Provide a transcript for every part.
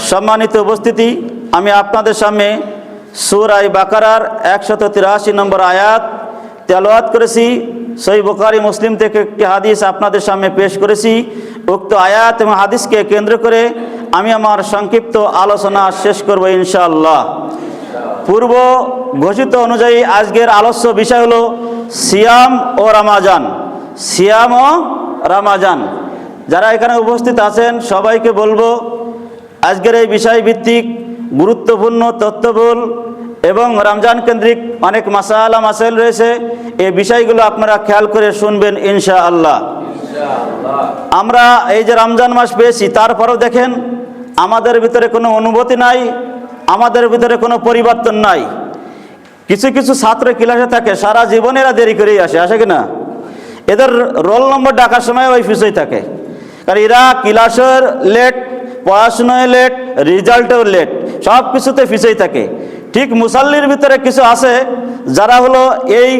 সম্মানিত উপস্থিতি, আমি আপনাদের সামনে সূরা বাকারার 183 নম্বর আয়াত তেলাওয়াত করেছি। সহিহ বুখারী মুসলিম থেকে একটি হাদিস আপনাদের সামনে পেশ করেছি। উক্ত আয়াত এবং হাদিসকে কেন্দ্র করে আমি আমার সংক্ষিপ্ত আলোচনা শেষ করব ইনশাআল্লাহ। পূর্ব ঘোষিত অনুযায়ী আজকের আলোচ্য বিষয় হলো সিয়াম ও রমাজান। সিয়াম ও রমাজান। যারা এখানে উপস্থিত আছেন সবাইকে বলবো, আজকের এই বিষয়ভিত্তিক গুরুত্বপূর্ণ তথ্যবহুল এবং রমজান কেন্দ্রিক অনেক মাসালা মাসাইল রয়েছে। এই বিষয়গুলো আপনারা খেয়াল করে শুনবেন ইনশাআল্লাহ। আমরা এই যে রমজান মাস পেয়েছি, তারপরেও দেখেন আমাদের ভিতরে কোনো অনুভূতি নাই, আমাদের ভিতরে কোনো পরিবর্তন নাই। কিছু কিছু ছাত্র ক্লাসে থাকে, সারা জীবনে এরা দেরি করেই আসে কিনা? এদের রোল নম্বর ডাকার সময় ওই ফিসই থাকে, কারণ এরা ক্লাসের লেট, পড়াশোনায় লেট, রেজাল্টেও লেট, সব কিছুতে ফিসেই থাকে। ঠিক মুসাল্লির ভিতরে কিছু আছে যারা হলো এই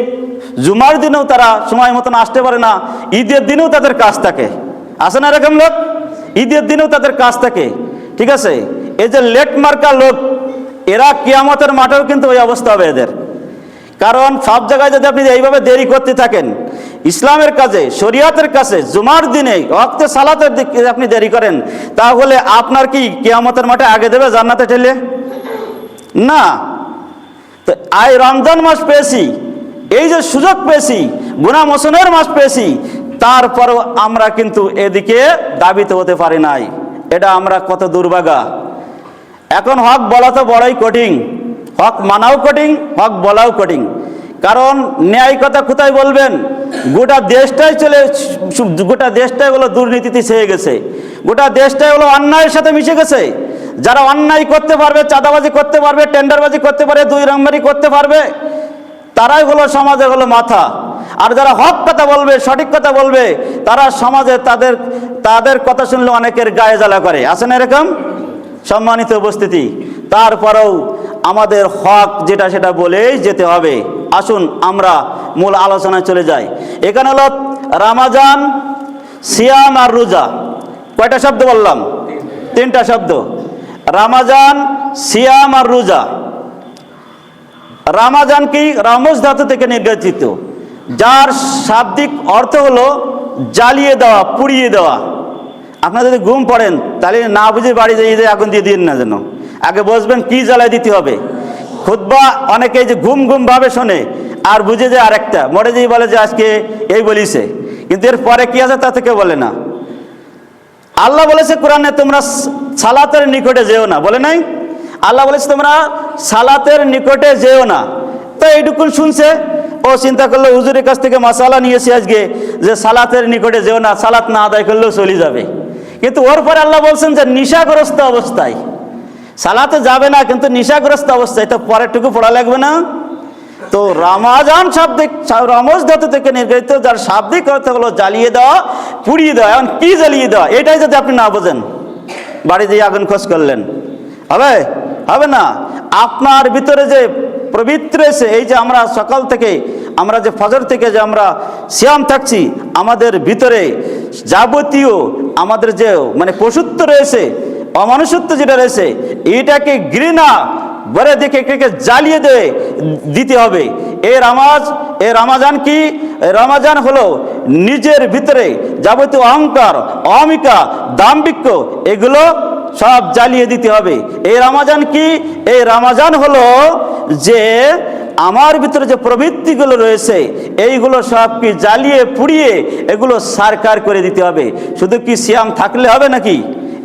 জুমার দিনেও তারা সময় মতন আসতে পারে না, ঈদের দিনেও তাদের কাজ থাকে। আছে না এরকম লোক? ঈদের দিনেও তাদের কাজ থাকে, ঠিক আছে? এই যে লেট মার্কা লোক, এরা কিয়ামতের মাঠেও কিন্তু ওই অবস্থা হবে এদের। কারণ সব জায়গায় যদি আপনি এইভাবে দেরি করতে থাকেন, ইসলামের কাজে, শরিয়াতের কাছে, জুমার দিনে ওয়াক্তে সালাতের দিকে আপনি দেরি করেন, তাহলে আপনার কি কিয়ামতের মাঠে আগে দেবে জান্নাতে ঠেলে? না। তো এই রমজান মাস পেয়েছি, এই যে সুযোগ পেয়েছি, গুনাহ মোচনের মাস পেয়েছি, তারপরও আমরা কিন্তু এদিকে দাবিত হতে পারি নাই। এটা আমরা কত দুর্ভাগা। এখন হক বলা তো বড়ই কঠিন, হক মানাও কঠিন, হক বলাও কঠিন। কারণ ন্যায় কথা কোথায় বলবেন? গোটা দেশটাই হলো দুর্নীতিতে ছেয়ে গেছে, গোটা দেশটাই হলো অন্যায়ের সাথে মিশে গেছে। যারা অন্যায় করতে পারবে, চাঁদাবাজি করতে পারবে, টেন্ডারবাজি করতে পারবে, দুই রংবারি করতে পারবে, তারাই হলো সমাজে হলো মাথা। আর যারা হক কথা বলবে, সঠিক কথা বলবে, তারা সমাজে তাদের কথা শুনলে অনেকের গায়ে জ্বালা করে। আছে না এরকম? সম্মানিত উপস্থিতি, তারপরেও আমাদের হক যেটা সেটা বলেই যেতে হবে। আসুন আমরা মূল আলোচনায় চলে যাই। এখানে হলো রমাজান, সিয়াম আর রোজা। কয়টা শব্দ বললাম? তিনটা শব্দ। রমাজান, সিয়াম আর রোজা। রমাজান কি? রমজ ধাতু থেকে নির্গঠিত, যার শাব্দিক অর্থ হলো জ্বালিয়ে দেওয়া, পুড়িয়ে দেওয়া। আপনারা যদি ঘুম পড়েন তাহলে না বুঝে বাড়ি যেয়ে আগুন দিয়ে দিন না, যেন আগে বসবেন কি জ্বালায় দিতে হবে। খুতবা অনেকে যে ঘুম ভাবে শোনে আর বুঝে যায় আরেকটা, মরে যেই বলে যে আজকে এই বলিছে, কিন্তু এর পরে কি আছে তা থেকে বলে না। আল্লাহ বলেছে কোরআনে, তোমরা সালাতের নিকটে যেও না, বলে নাই? আল্লাহ বলেছে তোমরা সালাতের নিকটে যেও না। তো এইটুকুন শুনছে, ও চিন্তা করলো হুজুরের কাছ থেকে মাসালা নিয়েছি আজকে যে সালাতের নিকটে যেও না, সালাত না আদায় করলেও চলে যাবে। কিন্তু ওর পরে আল্লাহ বলছেন যে নিশাগ্রস্ত অবস্থায় সালাতে যাবে না, কিন্তু নিশাগ্রস্ত অবস্থায়, তো পরেরটুকু পড়া লাগবে না? তো রমাজান শাব্দিক, রমজ ধাতু থেকে নির্গঠিত, যার শাব্দিক অর্থ হলো জ্বালিয়ে দেওয়া, পুড়িয়ে দেওয়া। এখন কি জ্বালিয়ে দেওয়া, এটাই যদি আপনি না বোঝেন, বাড়ি দিয়ে আগুন খোঁজ করলেন, হবে না। আপনার ভিতরে যে পবিত্র রয়েছে, এই যে আমরা সকাল থেকে, আমরা যে ফজর থেকে যে আমরা সিয়াম থাকছি, আমাদের ভিতরে যাবতীয় আমাদের যে মানে পশুত্ব রয়েছে, অমানুষত্ব যেটা রয়েছে, এইটাকে ঘৃণা বলে দেখে একে জ্বালিয়ে দিতে হবে। এই রমাজান কি? রমাজান হলো নিজের ভিতরে যাবতীয় অহংকার, অহমিকা, দাম্ভিক্য, এগুলো সব জ্বালিয়ে দিতে হবে। এই রমাজান কি? এই রমাজান হলো যে আমার ভিতরে যে প্রবৃত্তিগুলো রয়েছে, এইগুলো সব কি জ্বালিয়ে পুড়িয়ে এগুলো সারকার করে দিতে হবে। শুধু কি সিয়াম থাকলে হবে নাকি?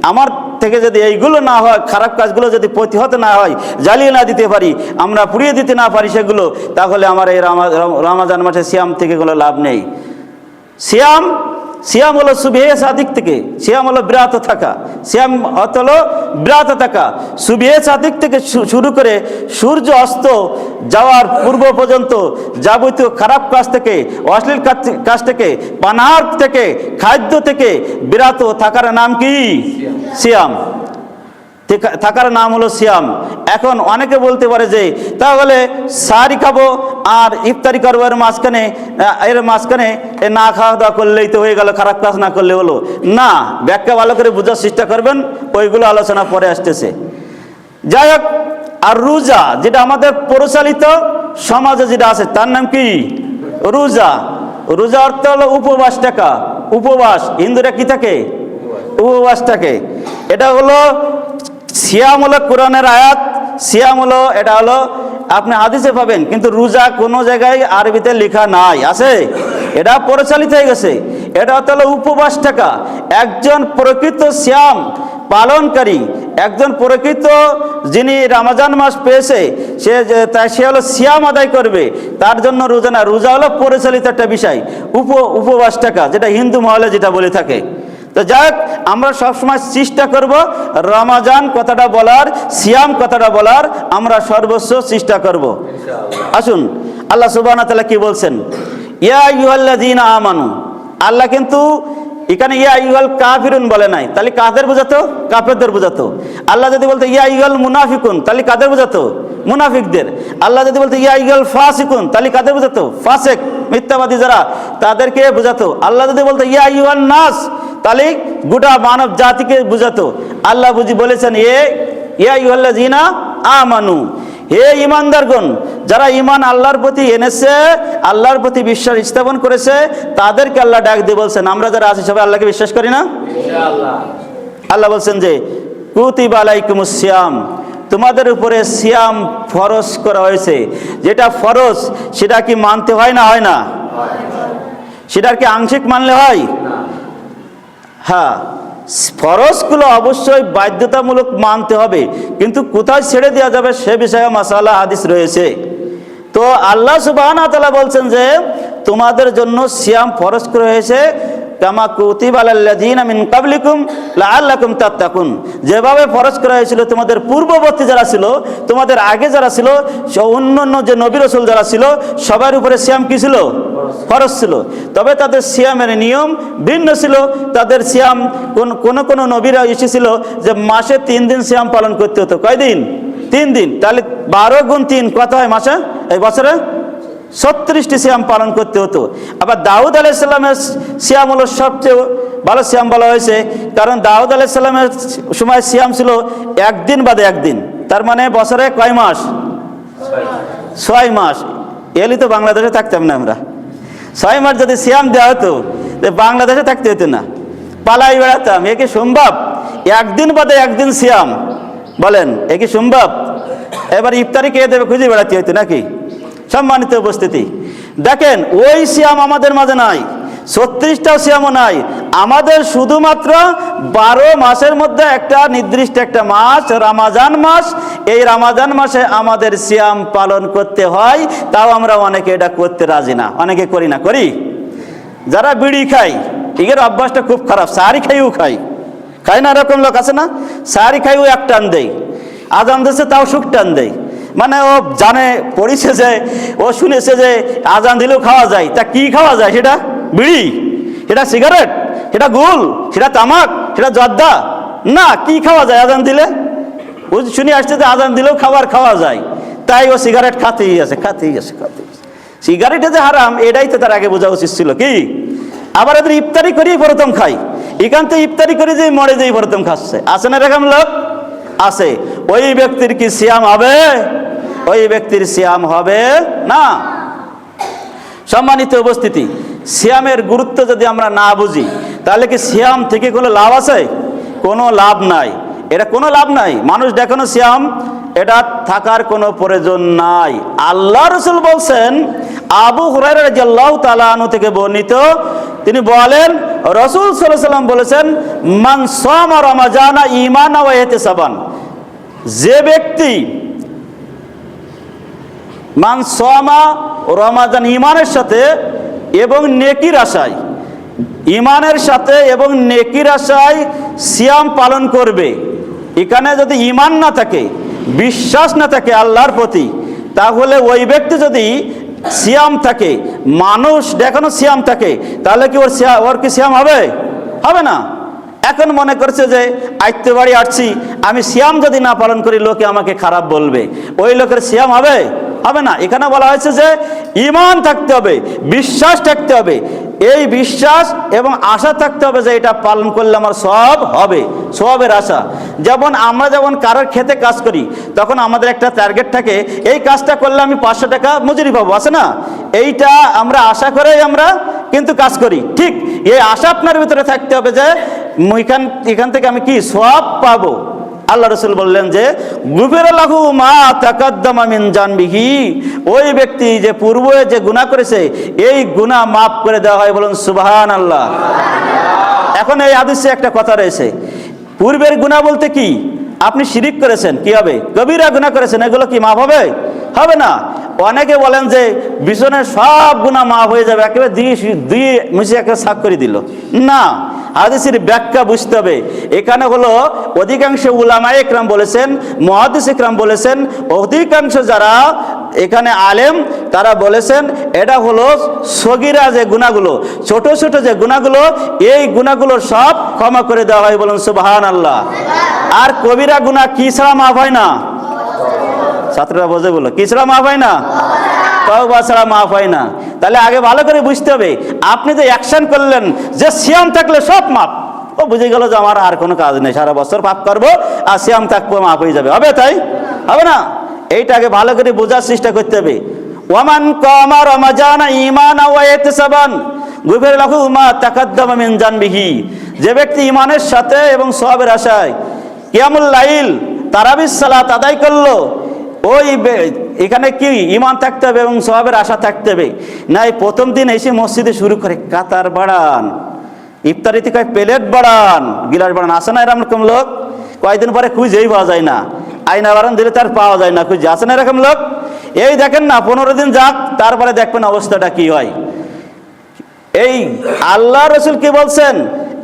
আমার থেকে যদি এইগুলো না হয়, খারাপ কাজগুলো যদি প্রতিহত না হয়, জ্বালিয়ে না দিতে পারি, আমরা পুড়িয়ে দিতে না পারি সেগুলো, তাহলে আমার এই রমাজান মাসে সিয়াম থেকে কোনো লাভ নেই। সিয়াম হলো সুবহে সাদিক থেকে, সিয়াম হলো বিরত থাকা, সিয়াম হলো বিরত থাকা। সুবহে সাদিক থেকে শুরু করে সূর্য অস্ত যাওয়ার পূর্ব পর্যন্ত যাবতীয় খারাপ কাজ থেকে, অশ্লীল কাজ থেকে, পানাহার থেকে, খাদ্য থেকে বিরত থাকার নাম কি? সিয়াম। থাকার নাম হলো সিয়াম। এখন অনেকে বলতে পারে যে তাহলে সাহারি খাবো আর ইফতারি করবো, এর মাঝখানে না খাওয়া দাওয়া করলেই তো হয়ে গেল, খারাপ কাজ না করলে হলো না। ব্যাখ্যা ভালো করে বোঝার চেষ্টা করবেন, ওইগুলো আলোচনা পরে আসতেছে। যাই হোক, আর রোজা যেটা আমাদের প্রচলিত সমাজে যেটা আছে তার নাম কি? রোজা। রোজা অর্থ হলো উপবাস থাকা। উপবাস, হিন্দুরা কি থাকে? উপবাস থাকে। এটা হলো সিয়াম, হলো কোরআনের আয়াত। সিয়াম হলো, এটা হলো আপনি হাদিসে পাবেন, কিন্তু রোজা কোনো জায়গায় আরবিতে লেখা নাই, আছে? এটা প্রচলিত হয়ে গেছে। এটা হলো উপবাস থাকা। একজন প্রকৃত সিয়াম পালনকারী, একজন প্রকৃত যিনি রমজান মাস পেয়েছে, সে হলো সিয়াম আদায় করবে, তার জন্য রোজা না। রোজা হলো পরিচালিত একটা বিষয়, উপবাস থাকা, যেটা হিন্দু মহলে যেটা বলে থাকে। তো যাই হোক, আমরা সবসময় চেষ্টা করব রমজান কথাটা বলার, সিয়াম কথাটা বলার আমরা সর্বোচ্চ চেষ্টা করব। আসুন, আল্লাহ সুবহানাহু ওয়া তাআলা কি বলছেন? ইয়া আইয়ুহাল্লাযীনা আমানু। আল্লাহ কিন্তু এখানে ইয়া আইয়ুহাল কাফিরুন বলে নাই, তাহলে কাদের বোঝাতো? কাফেরদের বোঝাতো। আল্লাহ যদি বলতো ইয়া আইয়ুহাল মুনাফিকুন, তাহলে কাদের বোঝাতো? মুনাফিকদের। আল্লাহ যদি বলতো ইয়া আইয়ুহাল ফাসিকুন, তাহলে কাদের বোঝাতো? ফাসিক, মিথ্যাবাদী যারা, তাদেরকে বোঝাতো। আল্লাহ যদি বলতো ইয়া আইয়ুহান নাস, তাহলে গোটা মানব জাতিকে বোঝাতো। আল্লাহ বলেছেন ইয়া আইয়ুহাল্লাযীনা আমানু, হে ঈমানদারগণ, যারা ঈমান আল্লাহর প্রতি এনেছে, আল্লাহর প্রতি বিশ্বাস স্থাপন করেছে, তাদেরকে আল্লাহ ডাক দিয়ে বলছেন, আমরা যারা আছি সবাই আল্লাহকে বিশ্বাস করি না? ইনশাআল্লাহ। আল্লাহ বলছেন যে কুতিবা আলাইকুমুস সিয়াম, তোমাদের উপরে সিয়াম ফরজ করা হয়েছে। যেটা ফরজ সেটা কি মানতে হয় না? হয় না? সেটা কি আংশিক মানলে হয়? হ্যাঁ, ফরজগুলো অবশ্যই বাধ্যতামূলক মানতে হবে, কিন্তু কোথায় ছেড়ে দেওয়া যাবে সে বিষয়ে মাসালা হাদিস রয়েছে। তো আল্লাহ সুবহানাহু ওয়া তাআলা বলছেন যে তোমাদের জন্য সিয়াম ফরজ করা হয়েছে, কামা কুতিবা আলাল্লাযীনা মিন ক্বাবলিকুম লাআল্লাকুম তাত্তাকুন, যেভাবে ফরজ করা হয়েছিল তোমাদের পূর্ববর্তী যারা ছিল, তোমাদের আগে যারা ছিল, অন্যান্য যে নবী রাসূল যারা ছিল, সবার উপরে সিয়াম কি ছিল? ফরজ ছিল। তবে তাদের সিয়ামের নিয়ম ভিন্ন ছিল। তাদের সিয়াম কোন নবীরা এসেছিল যে মাসে 3 দিন সিয়াম পালন করতে হতো। কয়দিন? 3 দিন। তাহলে 12 গুণ 3 কত হয় মাসে? এই বছরে 36টি সিয়াম পালন করতে হতো। আবার দাউদ আলাইহিস সালামের সিয়াম হলো সবচেয়ে ভালো সিয়াম বলা হয়েছে, কারণ দাউদ আলাইহিস সালামের সময় সিয়াম ছিল একদিন বাদে একদিন। তার মানে বছরে কয় মাস? 6 মাস। এলি তো বাংলাদেশে থাকতাম না আমরা। 6 মাস যদি সিয়াম দেওয়া হতো, বাংলাদেশে থাকতে হতো না, পালাই বেড়াতাম। এ কি সম্ভব? একদিন বাদে একদিন সিয়াম, বলেন এ কি সম্ভব? এবার ইফতারি কে দেবে খুঁজে বেড়াতে হতো নাকি? সম্মানিত উপস্থিতি, দেখেন ওই সিয়াম আমাদের মাঝে নাই, 36টাও সিয়ামও নাই। আমাদের শুধুমাত্র 12 মাসের মধ্যে একটা নির্দিষ্ট একটা মাস রমজান মাস। এই রমজান মাসে আমাদের সিয়াম পালন করতে হয়, তাও আমরা অনেকে এটা করতে রাজি না, অনেকে করি না। করি যারা বিড়ি খায়, এর অভ্যাসটা খুব খারাপ। সাহারি খাইও খায় না, এরকম লোক আছে না? সাহারি খাইও এক টান দেয়, আজান দিচ্ছে তাও সুখ টান দেয়। মানে ও জানে, পড়িছে যে, ও শুনেছে যে আজান দিলেও খাওয়া যায়। তা কি খাওয়া যায়? সেটা বিড়ি, সেটা সিগারেট, সেটা গুল, সেটা তামাক, সেটা জর্দা না। কি খাওয়া যায় আজান দিলে? ও শুনে আসছে যে আজান দিলেও খাওয়া যায়, তাই ও সিগারেট খাতেই আছে। সিগারেটে যে হারাম, এটাই তো তার আগে বোঝা উচিত ছিল। কি আবার এদের ইফতারি করেই প্রথম খাই, এখান থেকে ইফতারি করে যে মরে যেই প্রথম খাচ্ছে। আছে না এরকম লোক? আছে। ওই ব্যক্তির কি সিয়াম হবে? ওই ব্যক্তির সিয়াম হবে না। সম্মানিত উপস্থিতি, সিয়ামের গুরুত্ব যদি আমরা না বুঝি, তাহলে কি সিয়াম থেকে কোনো লাভ আছে? কোনো লাভ নাই। এটা কোনো লাভ নাই। মানুষ দেখানো সিয়াম, এটা থাকার কোনো প্রয়োজন নাই। আল্লাহ রাসূল বলছেন, আবু হুরায়রা রাদিয়াল্লাহু তাআলা আনহু থেকে বর্ণিত, তিনি বলেন রাসূল সাল্লাল্লাহু আলাইহি ওয়াসাল্লাম বলেছেন, মান সামা রমাজানা ঈমানান ওয়া ইহতিসাবান, যে ব্যক্তি মান সামা রমাজান ঈমানের সাথে এবং নেকির আশায়, ঈমানের সাথে এবং নেকির আশায় সিয়াম পালন করবে। এখানে যদি ঈমান না থাকে, বিশ্বাস না থাকে আল্লাহর প্রতি, তাহলে ওই ব্যক্তি যদি সিয়াম থাকে, মানুষ দেখানো সিয়াম থাকে, তাহলে কি ওর কি সিয়াম হবে? হবে না। এখন মনে করছে যে আইতে বাড়ি আসছি, আমি সিয়াম যদি না পালন করি লোকে আমাকে খারাপ বলবে, ওই লোকের সিয়াম হবে? হবে না। এখানে বলা হয়েছে যে ঈমান থাকতে হবে, বিশ্বাস থাকতে হবে, এই বিশ্বাস এবং আশা থাকতে হবে যে এটা পালন করলে আমার সওয়াব হবে, সওয়াবের আশা। যেমন আমরা যখন কারোর খেতে কাজ করি তখন আমাদের একটা টার্গেট থাকে, এই কাজটা করলে আমি 500 টাকা মজুরি পাবো, আছে না? এইটা আমরা আশা করেই আমরা কিন্তু কাজ করি। ঠিক এই আশা আপনার ভিতরে থাকতে হবে যে এখান থেকে আমি কি সওয়াব পাবো। আল্লাহ রাসূল বললেন যে গুফিরা লাহু মা তাকাদ্দামা মিন জানবিহি, ওই ব্যক্তি যে পূর্বে যে গুনাহ করেছে এই গুনাহ মাফ করে দেওয়া হয়। বলুন সুবহানাল্লাহ। এখন এই হাদিসে একটা কথা রয়েছে, পূর্বের গুনাহ বলতে কি? আপনি শিরিক করেছেন, কি হবে? কবিরা গুনাহ করেছেন, এগুলো কি মাফ হবে? হবে না। অনেকে বলেন যে বিছনের সব গুনাহ মাফ হয়ে যাবে, একেবারে দুই মুছে একেবারে সাফ করে দিল। না, হাদিসের ব্যাখ্যা বুঝতে হবে। এখানে হলো অধিকাংশ উলামায়ে ইকরাম বলেছেন, মুহাদ্দিস ইকরাম বলেছেন, অধিকাংশ যারা এখানে আলেম তারা বলেছেন এটা হলো সগীরা যে গুনাহগুলো, ছোট ছোট যে গুনাহগুলো, এই গুনাহগুলো সব ক্ষমা করে দেওয়া হয়। বলুন সুবহানাল্লাহ। আর কবিরা গুনাহ কি ছাড়া মাফ হয় না? ছাত্ররা বোঝে বলো, কি ছাড়া মাফ হয় না? তওবা ছাড়া মাফ হয় না। তাহলে আগে ভালো করে বুঝতে হবে, আপনি যে অ্যাকশন করলেন যে সিয়াম থাকলে সব মাফ, ও বুঝে গেল যে আমার আর কোনো কাজ নেই, সারা বছর পাপ করবো আর সিয়াম থাকবো, মাফ হয়ে যাবে। হবে তাই? হবে না। এইটা আগে ভালো করে বোঝার চেষ্টা করতে হবে। ওয়ামান কামা রমাজানা ঈমানাও ওয়া ইহতিসাবান গুফিরা লাহু মা তাকাদ্দামা মিন জানবিহি, যে ব্যক্তি ঈমানের সাথে এবং সওয়াবের আশায় কিয়ামুল লাইল তারাবির সালাত আদায় করলো, ওই এখানে কি ঈমান থাকতে হবে এবং সওয়াবের আশা থাকতে হবে। নাই প্রথম দিন এসে মসজিদে শুরু করে কাতার বাড়ান, ইফতারিতে কয় প্লেট বাড়ান, গিলাস বাড়ান, আসে না এরকম লোক? কয়েকদিন পরে খুঁজেই পাওয়া যায় না, আয়না বাড়ান দিলে তার পাওয়া যায় না, খুঁজে আসে না এরকম লোক? এই দেখেন না, 15 দিন যাক, তারপরে দেখবেন অবস্থাটা কি হয়। এই আল্লাহ রাসূল কি বলছেন?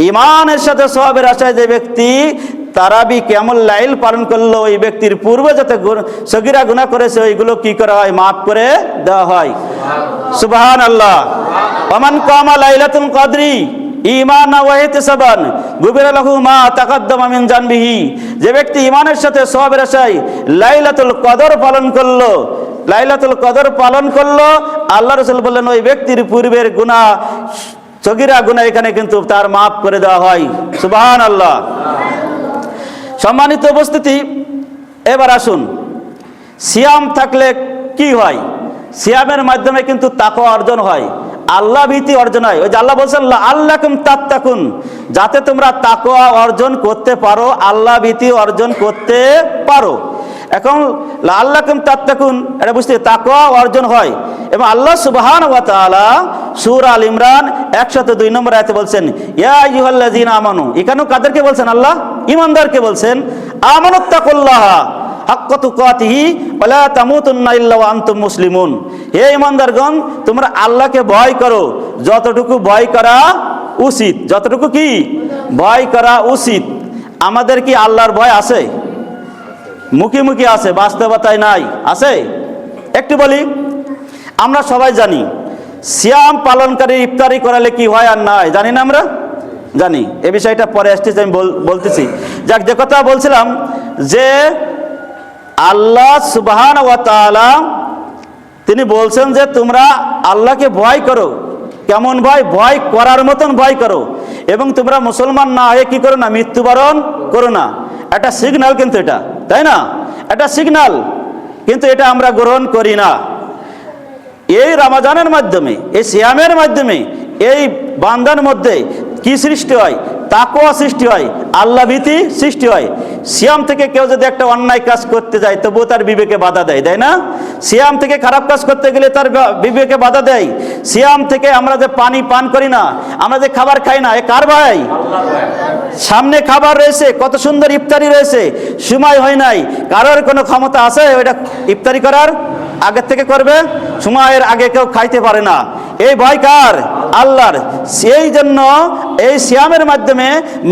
ঈমানের সাথে সওয়াবের আশায় যে ব্যক্তি তারাবি কিয়ামুল লাইল পালন করলো, ওই ব্যক্তির পূর্বে যত সগীরা গুনাহ করেছে ওইগুলো কি করা হয়? মাফ করে দেওয়া হয়। সুবহানাল্লাহ। ওমান কামা লাইলাতুল কদরি ঈমানাও ওয়া ইহতিসাবান গুফিরা লাহু মা তাকাদ্দামা মিন জানবিহি, যে ব্যক্তি ঈমানের সাথে সওয়াবের আশায় লাইলাতুল কদর পালন করলো, লাইলাতুল কদর পালন করলো, আল্লাহ রাসূল বললেন ওই ব্যক্তির পূর্বের গুনাহ সগীরা গুনাহ এখানে কিন্তু তার মাফ করে দেওয়া হয়। সুবহানাল্লাহ। সম্মানিত উপস্থিতি, এবার আসুন, সিয়াম থাকলে কি হয়? সিয়ামের মাধ্যমে কিন্তু তাকওয়া অর্জন হয়, আল্লাহ ভীতি অর্জন হয়। ওই যে আল্লাহ বলছেন লাআল্লাকুম তাত্তাকুন, যাতে তোমরা তাকওয়া অর্জন করতে পারো, আল্লাহ ভীতি অর্জন করতে পারো। এখন লাআল্লাকুম তাত্তাকুন এটা বুঝতে তাকওয়া অর্জন হয়। এবং আল্লাহ সুবহানাহু ওয়া তাআলা সূরা আল ইমরান 102 নম্বর আয়াতে বলছেন ইয়া আইয়ুহাল্লাযীনা আমানু, এখানেও কাদেরকে বলছেন? আল্লাহ ঈমানদারকে বলছেন, আমানুত্তাকুল্লাহা হাক্কা তুকাতিহি ওয়া লা তামুতুন্না ইল্লা ওয়া আনতুম মুসলিমুন, হে ঈমানদারগণ তোমরা আল্লাহকে ভয় করো যতটুকু ভয় করা উচিত, যতটুকু কি ভয় করা উচিত। আমাদের কি আল্লাহর ভয় আছে? মুখে মুখে আছে, বাস্তবতায় নাই, আছে? একটু বলি, আমরা সবাই জানি সিয়াম পালনকারী ইফতারি করালে কি হয় আর না হয়, জানি না? আমরা জানি। এ বিষয়টা পরে আসতেছি, আমি বলতেছি। যাক, যে কথা বলছিলাম যে আল্লাহ সুবহানাহু ওয়া তাআলা তিনি বলছেন যে তোমরা আল্লাহকে ভয় করো। কেমন ভয়? ভয় করার মতন ভয় করো, এবং তোমরা মুসলমান না হয়ে কি করো না? মৃত্যুবরণ করো না। একটা সিগন্যাল কিন্তু এটা, তাই না? এটা সিগন্যাল, কিন্তু এটা আমরা গ্রহণ করি না। এই রমজানের মাধ্যমে, এই সিয়ামের মাধ্যমে এই বান্দার মধ্যে কি সৃষ্টি হয়? তাকওয়া সৃষ্টি হয়, আল্লাহ ভীতি সৃষ্টি হয়। সিয়াম থেকে কেউ যদি একটা অন্যায় কাজ করতে যায় তবুও তার বিবেকে বাধা দেয়, তাই না? সিয়াম থেকে খারাপ কাজ করতে গেলে তার বিবেকে বাধা দেয়। সিয়াম থেকে আমরা যে পানি পান করি না, আমরা যে খাবার খাই না, এ কার ভাই? সামনে খাবার রয়েছে, কত সুন্দর ইফতারি রয়েছে, সময় হয় নাই, কারোর কোনো ক্ষমতা আছে ওইটা ইফতারি করার? আগের থেকে করবে, সময়ের আগে কেউ খাইতে পারে না। এই ভয় কার? আল্লাহর। সেই জন্য এই সিয়ামের মাধ্যমে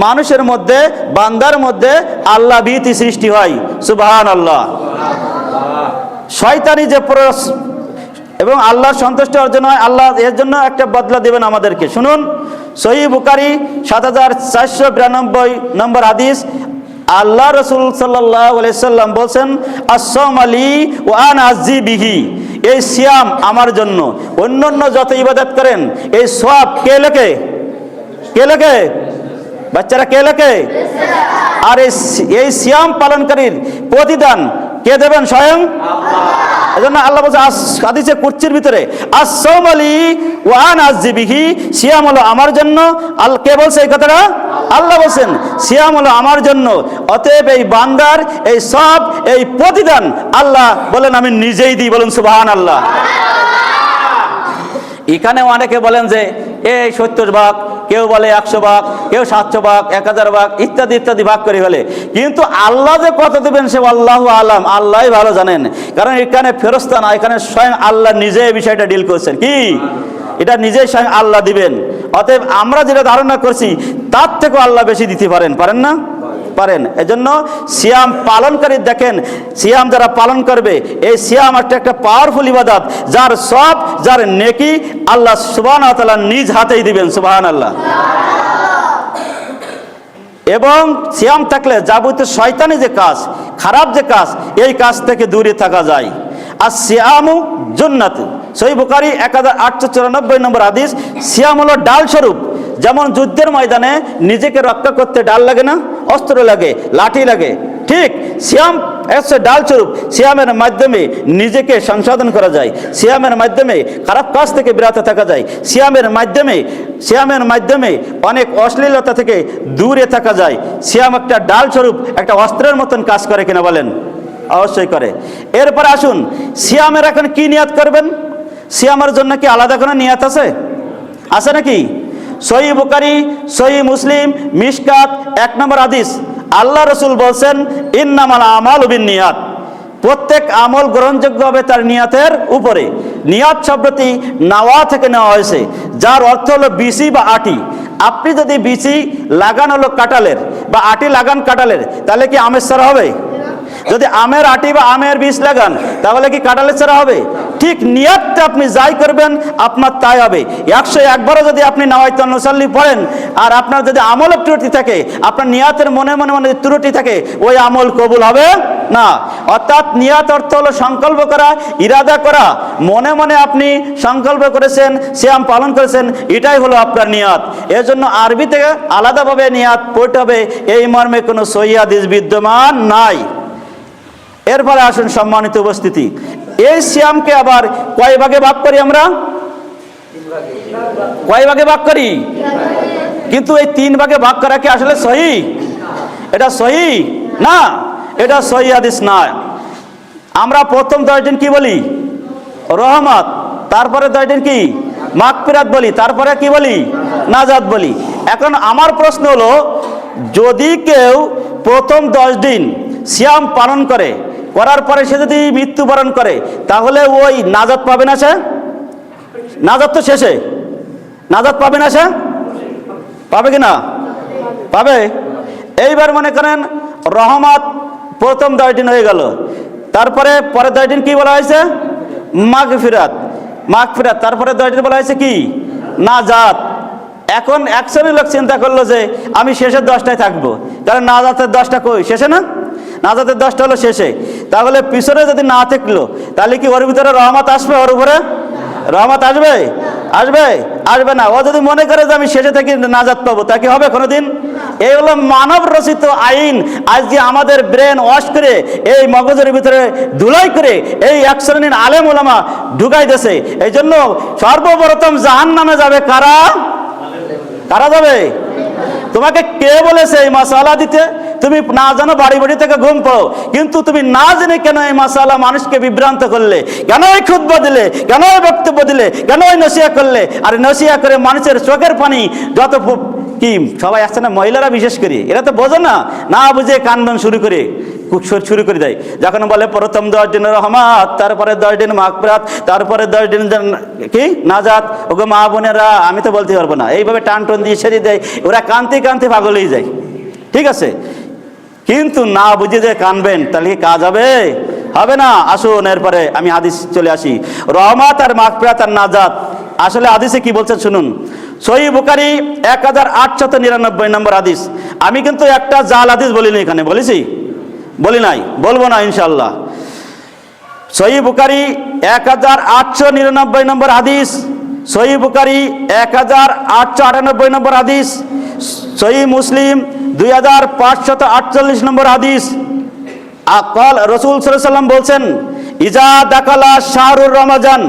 মানুষের মধ্যে, বান্দার মধ্যে আল্লাহ ভীতি সৃষ্টি হয়। সুবহানাল্লাহ। শয়তানি যে এবং আল্লাহর সন্তুষ্টি অর্জন হয়, আল্লাহ এর জন্য একটা বদলা দেবেন আমাদেরকে। শুনুন, সহিহ বুখারী 7492 নম্বর হাদিস। আল্লাহ রাসূল সাল্লাল্লাহু আলাইহি সাল্লাম বলেন, আস-সাওম আলী ওয়া আনা আযী বিহি, এই সিয়াম আমার জন্য, অন্যান্য যত ইবাদত করেন এই সওয়াব কে লেখে? কে লেখে? বাচ্চারা কে লেখে? আর এই সিয়াম পালনকারীর প্রতিদান কে দেবেন? স্বয়ং আল্লাহ। এজন্য আল্লাহ বলছে হাদিসে কুদসির ভিতরে, আস-সাওম আলী ওয়া আনা আযী বিহি, সিয়াম হলো আমার জন্য। কে বলছে এই কথাটা? আল্লাহ বলছেন সিয়াম হলো আমার জন্য, অতএব এই বান্দার এই সব এই প্রতিদান আল্লাহ বলেন আমি নিজেই দিই। বলেন সুবহানাল্লাহ। এখানে অনেকে বলেন যে এই 70 ভাগ, কেউ বলে 100 ভাগ, কেউ 700 ভাগ, 1000 ভাগ ইত্যাদি ইত্যাদি ভাগ করে ফেলে। কিন্তু আল্লাহ যে কত দেবেন সে আল্লাহু আলাম, আল্লাহই ভালো জানেন। কারণ এখানে ফেরেশতা না, এখানে স্বয়ং আল্লাহ নিজে এই বিষয়টা ডিল করছেন। কি এটা নিজেই স্বয়ং আল্লাহ দিবেন। অতএব আমরা যেটা ধারণা করছি তার থেকেও আল্লাহ বেশি দিতে পারেন। পারেন না? পারেন। এজন্য সিয়াম পালনকারী দেখেন, সিয়াম যারা পালন করবে, এই সিয়াম একটা পাওয়ারফুল ইবাদত, যার সব যার নেকি আল্লাহ সুবহানাহু ওয়া তাআলা নিজ হাতেই দিবেন। সুবহানাল্লাহ। এবং সিয়াম থাকলে যাবতীয় শয়তানি যে কাজ, খারাপ যে কাজ, এই কাজ থেকে দূরে থাকা যায়। আর সিয়ামু জান্নাত, সহিহ বুখারী 1894 নম্বর হাদিস। সিয়াম হলো ডাল স্বরূপ। যেমন যুদ্ধের ময়দানে নিজেকে রক্ষা করতে ডাল লাগে না, অস্ত্র লাগে, লাঠি লাগে, ঠিক সিয়াম হচ্ছে ডাল স্বরূপ। সিয়ামের মাধ্যমে নিজেকে সংশোধন করা যায়, সিয়ামের মাধ্যমে খারাপ কাজ থেকে বিরত থাকা যায়, সিয়ামের মাধ্যমে অনেক অশ্লীলতা থেকে দূরে থাকা যায়। সিয়াম একটা ডাল স্বরূপ, একটা অস্ত্রের মতন কাজ করে কিনা বলেন? অবশ্যই করে। এরপর আসুন, সিয়ামের এখন কি নিয়াত করবেন? সিয়ামের জন্য কি আলাদা কোনো নিয়াত আছে? আছে নাকি? সহিহ বুখারী, সহিহ মুসলিম, মিশকাত 1 নম্বর হাদিস। আল্লাহ রাসূল বলেন, ইন্নামাল আমালু বিন্নিয়াত, প্রত্যেক আমল গ্রহণযোগ্য হবে তার নিয়াতের উপরে। নিয়াত শব্দটি নাওয়া থেকে নেওয়া হয়েছে, যার অর্থ হলো বিচি বা আটি। আপনি যদি বিচি লাগান হলো কাঁঠালের বা আটি লাগান কাঁঠালের, তাহলে কি আমের চারা হবে? যদি আমের আটি বা আমের বীজ লাগান তাহলে কি কাঁঠালের চারা হবে? ঠিক নিয়াতটা আপনি যাই করবেন আপনার তাই হবে। 101 বারও যদি আপনি নাওয়াইতুন নুসাল্লি পড়েন আর আপনার যদি আমলের ত্রুটি থাকে, আপনার নিয়াতের মনে মনে মনে ত্রুটি থাকে, ওই আমল কবুল হবে না। অর্থাৎ নিয়াত অর্থ হলো সংকল্প করা, ইরাদা করা। মনে মনে আপনি সংকল্প করেছেন, সিয়াম পালন করেছেন, এটাই হলো আপনার নিয়াত। এর জন্য আরবি থেকে আলাদাভাবে নিয়াত পড়তে হবে, এই মর্মে কোনো সহিহ হাদিস বিদ্যমান নাই। এরপরে আসুন সম্মানিত উপস্থিতি, এই সিয়ামকে আবার কয় ভাগে ভাগ করি আমরা? কয় ভাগে ভাগ করি? কিন্তু এই 3 ভাগে ভাগ করা কি আসলে সহিহ? এটা সহিহ না, এটা সহিহ হাদিস না। আমরা প্রথম 10 দিন কি বলি? রহমত। তারপরে 10 দিন কি? মাগফিরাত বলি। তারপরে কি বলি? নাজাত বলি। এখন আমার প্রশ্ন হলো, যদি কেউ প্রথম 10 দিন সিয়াম পালন করার পরে সে যদি মৃত্যুবরণ করে, তাহলে ওই নাজাত পাবে না সে? নাজাত তো শেষে, নাজাত পাবে না সে? পাবে কি না? পাবে। এইবার মনে করেন রহমত প্রথম 10 দিন হয়ে গেল, তারপরে পরে 10 দিন কি বলা হয়েছে? মাগফিরাত। তারপরে 10 দিন বলা হয়েছে কি? নাজাত। এখন এক শ্রেণীর লোক চিন্তা করলো যে আমি শেষের 10টায় থাকবো, কারণ নাজাতের 10টা কই? শেষে না? নাজাতের 10টা হলো শেষে। তাহলে পিছনে যদি না থাকলো, তাহলে কি ওর ভিতরে রহমত আসবে? ওর উপরে রহমত আসবে? আসবে না। ও যদি মনে করে যে আমি শেষে থেকে নাজাত পাবো, তা কি হবে কোনোদিন? এই হলো মানব রচিত আইন। আজকে আমাদের ব্রেন ওয়াশ করে, এই মগজের ভিতরে ধুলাই করে এই এক শ্রেণীর আলেম ওলামা ঢুকাই দিয়েছে। এই জন্য সর্বপ্রথম জাহান্নামে যাবে কারা? কারা যাবে? তোমাকে কে বলেছে এই মাসালা দিতে? তুমি না জানো, বাড়ি বাড়ি থেকে ঘুম পাও, কিন্তু তুমি না জেনে কেন এই মাসালা মানুষকে বিভ্রান্ত করলে? কেন এই খুতবা দিলে? কেন এই বক্তব্য দিলে? কেন এই নসিহা করলে? আর নসিহা করে মানুষের চোখের পানি যত কি সবাই আসছে না, মহিলারা বিশেষ করে, এরা তো বোঝে না, না বুঝে কান্দন শুরু করে দেয়। যখন বলে প্রথম 10 দিন রহমত, তারপরে 10 দিন মাগফিরাত, তারপরে 10 দিন কি নাজাত। ওগো মা বোনেরা, আমি তো বলতে পারবো না, এইভাবে টান দিয়ে সেরে দেয়। ওরা কানতে পাগল হয়ে যায়। ঠিক আছে, কিন্তু না বুঝে যে কানবেন, তাহলে কি কাজ হবে না। আসুন এরপরে আমি হাদিস চলে আসি। রহমত আর মাগফিরাত আর নাজাত আসলে হাদিসে কি বলছেন শুনুন। সহিহ বুখারী 1899 নম্বর হাদিস। আমি কিন্তু একটা জাল হাদিস বলিনি, এখানে বলেছি? বলি নাই, বলবো না ইনশাআল্লাহ। সহিহ বুখারী 1899 নম্বর হাদিস, সহিহ বুখারী 1898 নম্বর হাদিস, সহিহ মুসলিম 2548 নম্বর হাদিস। আকাল রাসূল সাল্লাল্লাহু আলাইহি ওয়াসাল্লাম বলছেন, ইজা দাকালা শাহরুর রমাজান,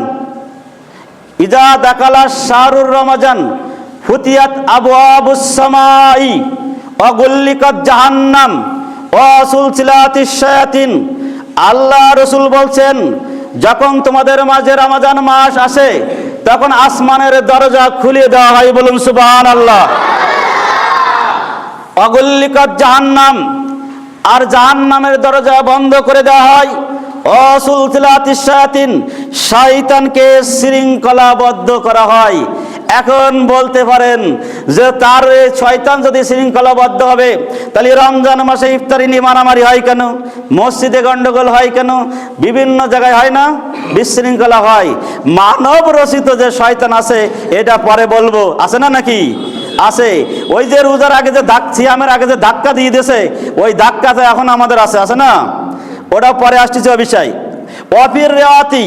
ইজা দাকালা শাহরুর রমাজান ফুতিয়াত আবওয়াবুস সামাই ওয়া গুল্লিকাত জাহান্নাম ওয়া সুলসিলাতিশ শায়াতিন। আল্লাহ রাসূল বলছেন, যখন তোমাদের মাঝে রমজান মাস আসে তখন আসমানের দরজা খুলে দেওয়া হয়। বলুন সুবহানাল্লাহ। ওয়া গুল্লিকাত জাহান্নাম, আর জাহান্নামের দরজা বন্ধ করে দেওয়া হয়। সুলসিলাতিশ শায়াতিন, শয়তানকে শৃঙ্খলাবদ্ধ করা হয়। এখন বলতে পারেন যে তার শয়তান যদি শৃঙ্খলাবদ্ধ হবে, তাহলে রমজান মাসে ইফতারি নিয়ে মারামারি হয় কেন? মসজিদে গন্ডগোল হয় কেন? বিভিন্ন জায়গায় হয় না? বিশৃঙ্খলা হয়। মানব রচিত যে শয়তান আছে এটা পরে বলবো, আছে না নাকি? আছে। ওই যে রোজার আগে যে সিয়ামের আগে যে ধাক্কা দিয়ে দিয়েছে, ওই ধাক্কাটা এখন আমাদের আছে না? ওটা পরে আসতেছে বিষয়। অফির রেওয়াতি,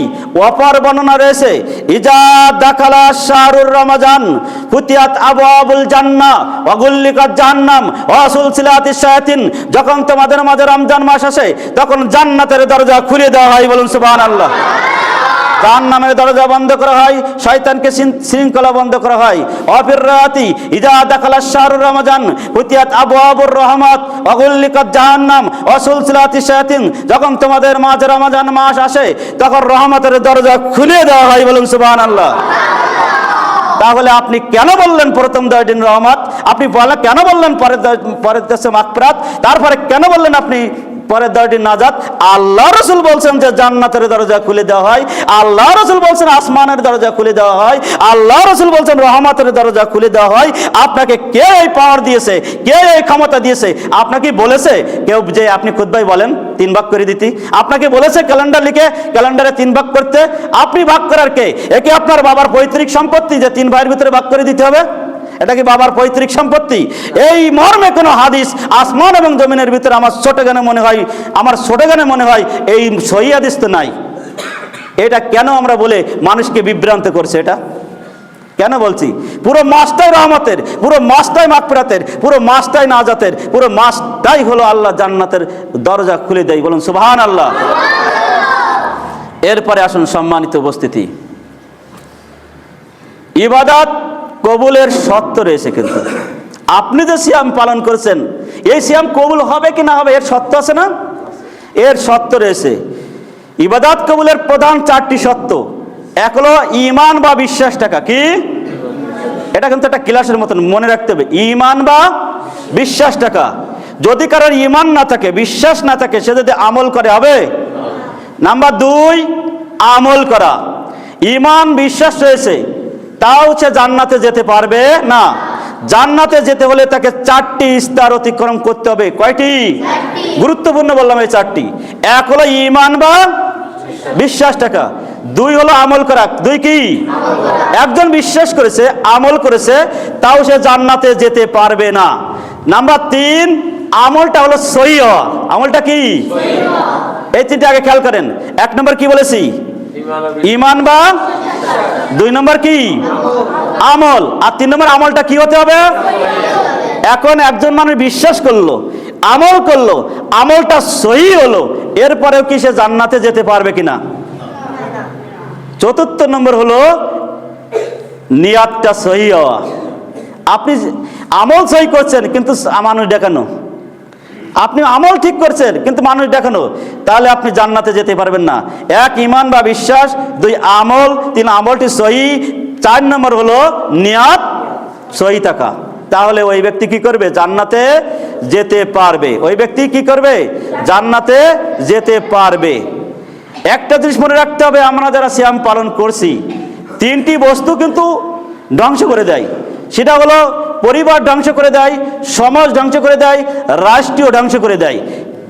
অপর বর্ণনা রয়েছে, ইজা দাখালা শাহরুর রমাজান ফুতিয়াত আবওয়াবুল জান্নাহ ওয়া গুল্লিকাত জাহান্নাম ওয়া সুলসিলাতিশ শায়াতিন। যখন তোমাদের মাঝে রমজান মাস আসে তখন জান্নাতের দরজা খুলে দেওয়া হয়। বলুন সুবহানাল্লাহ। জাহান্নামের দরজা বন্ধ করা হয়, শয়তানকে শৃঙ্খলা বন্ধ করা হয়। অফির রাতি ইজা দাখালা শাহরুর রমাজান ফুতিয়াত আবওয়াবুর রহমাত ওয়া গুল্লিকাত জাহান্নাম ওয়া সুলসিলাতিশ শায়াতিন। যখন তোমাদের মাঝে রমজান মাস আসে তখন রহমতের দরজা খুলে দেওয়া হয়। বলুন সুবহানাল্লাহ। তাহলে আপনি কেন বললেন প্রথম 10 দিন রহমত? আপনি কেন বললেন পরের 10 মাগফিরাত? তারপরে কেন বললেন আপনি পরের 10 দিন নাজাত? আল্লাহ রাসূল বলছেন যে জান্নাতের দরজা খুলে দেওয়া হয়, আল্লাহ রাসূল বলছেন আসমানের দরজা খুলে দেওয়া হয়, আল্লাহ রাসূল বলছেন রহমতের দরজা খুলে দেওয়া হয়। আপনাকে কে এই পাওয়ার দিয়েছে? কে এই ক্ষমতা দিয়েছে? আপনাকে বলেছে কেউ যে আপনি খুতবায় বলেন 3 ভাগ করে দিতে? আপনাকে বলেছে ক্যালেন্ডার লিখে ক্যালেন্ডারে 3 ভাগ করতে? আপনি ভাগ করার কে? একে আপনার বাবার পৈতৃক সম্পত্তি যে 3 ভাইয়ের ভিতরে ভাগ করে দিতে হবে? এটা কি বাবার পৈতৃক সম্পত্তি? এই মর্মে কোনো হাদিস আসমান এবং জমিনের ভিতরে আমার ছোট জ্ঞানে মনে হয় এই সহিহ হাদিস তো নাই। এটা কেন আমরা বলে মানুষকে বিভ্রান্ত করছে? এটা কেন বলছি? পুরো মাসটাই রহমতের, পুরো মাসটাই মাগফিরাতের, পুরো মাসটাই নাজাতের, পুরো মাসটাই হলো আল্লাহ জান্নাতের দরজা খুলে দেয়। বলুন সুবহানাল্লাহ। এরপরে আসুন সম্মানিত উপস্থিতি, ইবাদত কবুলের শর্ত রয়েছে। কিন্তু আপনি যে সিয়াম পালন করছেন, এই সিয়াম কবুল হবে কি না হবে এর শর্ত আছে না? এর শর্ত রয়েছে। ইবাদত কবুলের প্রধান 4টি শর্ত। এক হলো ঈমান বা বিশ্বাস থাকা। কি? এটা কিন্তু একটা ক্লাসের মতন মনে রাখতে হবে, ঈমান বা বিশ্বাস থাকা। যদি কারোর ঈমান না থাকে, বিশ্বাস না থাকে, সে যদি আমল করে হবে? নাম্বার 2, আমল করা। ঈমান বিশ্বাস রয়েছে, তাও সে জান্নাতে যেতে পারবে না। জান্নাতে যেতে হলে তাকে 4টি স্তর অতিক্রম করতে হবে। কয়টি? গুরুত্বপূর্ণ বললাম এই 4টি। এক হলো ঈমান বা বিশ্বাস থাকা, 2 হলো আমল করা। 2 কি? একজন বিশ্বাস করেছে, আমল করেছে, তাও সে জান্নাতে যেতে পারবে না। নাম্বার 3, আমলটা হলো সহিহ হওয়া। আমলটা কি? এই 3টা আগে খেয়াল করেন। 1 নম্বর কি বলেছি? ঈমান বা 2 নম্বর কি? আমল। আর 3 নম্বর আমলটা কি হতে হবে? এখন একজন মানুষ বিশ্বাস করলো, আমল করলো, আমলটা সহিহ হলো, এরপরেও কি সে জান্নাতে যেতে পারবে কিনা? 4 নম্বর হলো নিয়াতটা সহিহ হওয়া। আপনি আমল সহি করছেন কিন্তু মানুষ দেখানো, আপনি আমল ঠিক করছেন কিন্তু মানুষ দেখানো, তাহলে আপনি জান্নাতে যেতে পারবেন না। 1 ঈমান বা বিশ্বাস, 2 আমল, 3 আমলটি সহি, 4 নম্বর হলো নিয়াত সহি থাকা। তাহলে ওই ব্যক্তি কি করবে? জান্নাতে যেতে পারবে। ওই ব্যক্তি কি করবে? জান্নাতে যেতে পারবে। একটা জিনিস মনে রাখতে হবে, আমরা যারা সিয়াম পালন করছি, 3টি বস্তু কিন্তু ধ্বংস করে দেয়। সেটা হলো পরিবার ধ্বংস করে দেয়, সমাজ ধ্বংস করে দেয়, রাষ্ট্রীয় ধ্বংস করে দেয়,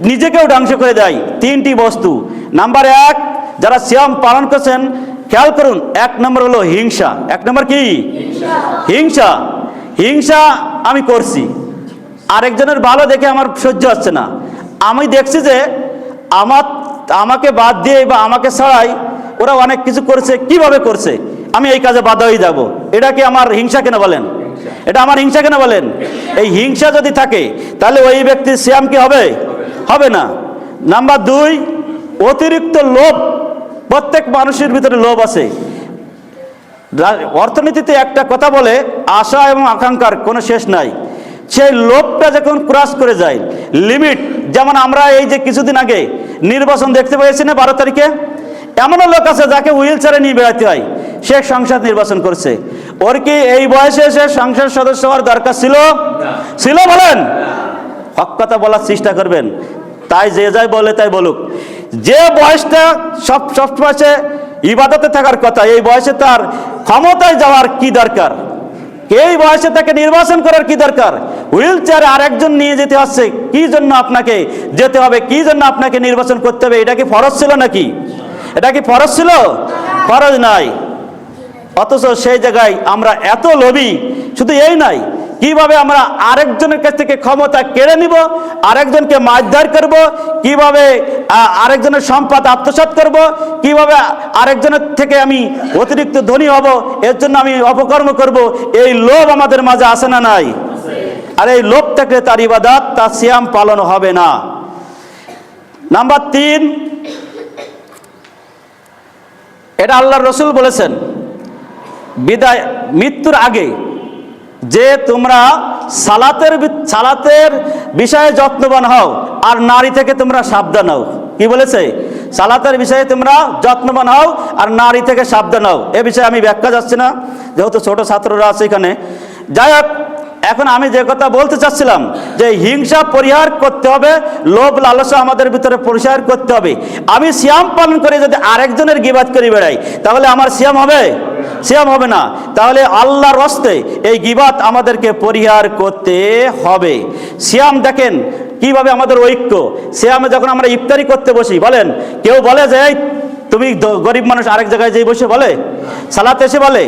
নিজেকেও ধ্বংস করে দেয়। 3টি বস্তু। নাম্বার 1, যারা সিয়াম পালন করছেন খেয়াল করুন, 1 নম্বর হলো হিংসা। 1 নম্বর কি? হিংসা। হিংসা আমি করছি, আরেকজনের ভালো দেখে আমার সহ্য হচ্ছে না। আমি দেখছি যে আমাকে বাদ দিয়ে বা আমাকে ছাড়াই ওরা অনেক কিছু করছে, কিভাবে করছে, আমি এই কাজে বাধা হয়ে যাব। এটা কি আমার হিংসা কেন বলেন? এটা আমার হিংসা কেন বলেন? এই হিংসা যদি থাকে তাহলে ওই ব্যক্তির সিয়াম কি হবে? হবে না। নাম্বার 2, অতিরিক্ত লোভ। প্রত্যেক মানুষের ভিতরে লোভ আছে। অর্থনীতিতে একটা কথা বলে, আশা এবং আকাঙ্ক্ষার কোনো শেষ নাই। সেই লোভটা যখন ক্রস করে যায় লিমিট, যেমন আমরা এই যে কিছুদিন আগে নির্বাচন দেখতে পেয়েছি না, 12 তারিখে, এমনও লোক আছে যাকে হুইল চেয়ারে নিয়ে বেড়াতে হয়, সে সংসদ নির্বাচন করছে। ওর কি এই বয়সে সে সংসদ সদস্য হওয়ার দরকার ছিল? ছিল বলেন? হক কথা বলার চেষ্টা করবেন। তাই যে যাই বলে তাই বলুক, যে বয়সটা সব বয়সে ইবাদতে থাকার কথা, এই বয়সে তার ক্ষমতায় যাওয়ার কি দরকার? এই বয়সে তাকে নির্বাচন করার কি দরকার? হুইল চেয়ারে আরেকজন নিয়ে যেতে হচ্ছে, কি জন্য আপনাকে যেতে হবে? কি জন্য আপনাকে নির্বাচন করতে হবে? এটা কি ফরজ ছিল নাকি? এটা কি ফরজ ছিল? ফরজ নাই। অথচ সেই জায়গায় আমরা এত লোভী। শুধু এই নাই, কিভাবে আমরা আরেকজনের কাছ থেকে ক্ষমতা কেড়ে নিব, আরেকজনকে মারধর করব, কিভাবে আরেকজনের সম্পদ আত্মসাৎ করব, কিভাবে আরেকজনের থেকে আমি অতিরিক্ত ধনী হব, এর জন্য আমি অপকর্ম করব, এই লোভ আমাদের মাঝে আছে না নাই? আর এই লোভ থাকলে তার ইবাদত, তার সিয়াম পালন হবে না। নাম্বার 3, এটা আল্লাহর রসুল বলেছেন মৃত্যুর আগে, যে তোমরা সালাতের বিষয়ে যত্নবান হও আর নারী থেকে তোমরা সাবধান হও। কি বলেছে? সালাতের বিষয়ে তোমরা যত্নবান হও আর নারী থেকে সাবধান হও। এ বিষয়ে আমি ব্যাখ্যা যাচ্ছি না, যেহেতু ছোট ছাত্ররা আছে এখানে। যাই হোক, এখন আমি যে কথা বলতে চাচ্ছিলাম যে হিংসা পরিহার করতে হবে, লোভ লালসা আমাদের ভিতরে পরিহার করতে হবে। আমি সিয়াম পালন করে যদি আরেকজনের গীবাত করে বেড়াই, তাহলে আমার সিয়াম হবে? সিয়াম হবে না। তাহলে আল্লাহর রাস্তে এই গীবাত আমাদেরকে পরিহার করতে হবে। সিয়াম দেখেন কিভাবে আমাদের ঐক্য। সিয়ামে যখন আমরা ইফতারি করতে বসি, বলেন কেউ বলে যে তুমি গরিব মানুষ, আরেক জায়গায় যেই বসে বলে? সালাতে এসে বলে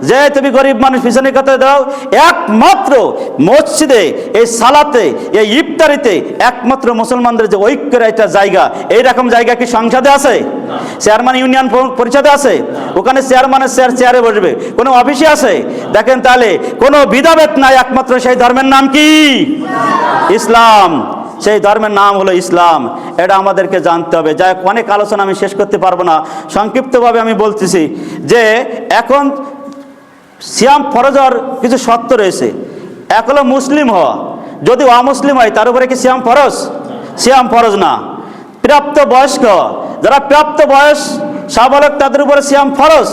যে তুমি গরিব মানুষ, পিছনে কথা দাও। একমাত্র মসজিদে, এই সালাতে, এই ইফতারিতে একমাত্র মুসলমানদের যে ঐক্যের একটা জায়গা, এইরকম জায়গা কি সংসদে আছে? চেয়ারম্যান ইউনিয়ন পরিষদে আছে? ওখানে চেয়ারম্যানের চেয়ারে বসবে? কোনো অফিসে আছে? দেখেন, তাহলে কোনো বিধাভেদ নাই, একমাত্র সেই ধর্মের নাম কি? ইসলাম। সেই ধর্মের নাম হলো ইসলাম। এটা আমাদেরকে জানতে হবে। যাই হোক, অনেক আলোচনা আমি শেষ করতে পারবো না, সংক্ষিপ্তভাবে আমি বলতেছি যে এখন সিয়াম ফরজ হওয়ার কিছু শর্ত রয়েছে। এক হলো মুসলিম হওয়া। যদি অমুসলিম হয় তার উপরে কি সিয়াম ফরজ? সিয়াম ফরজ না। প্রাপ্ত বয়স্ক, যারা প্রাপ্ত বয়স সাবালক, তাদের উপরে সিয়াম ফরজ।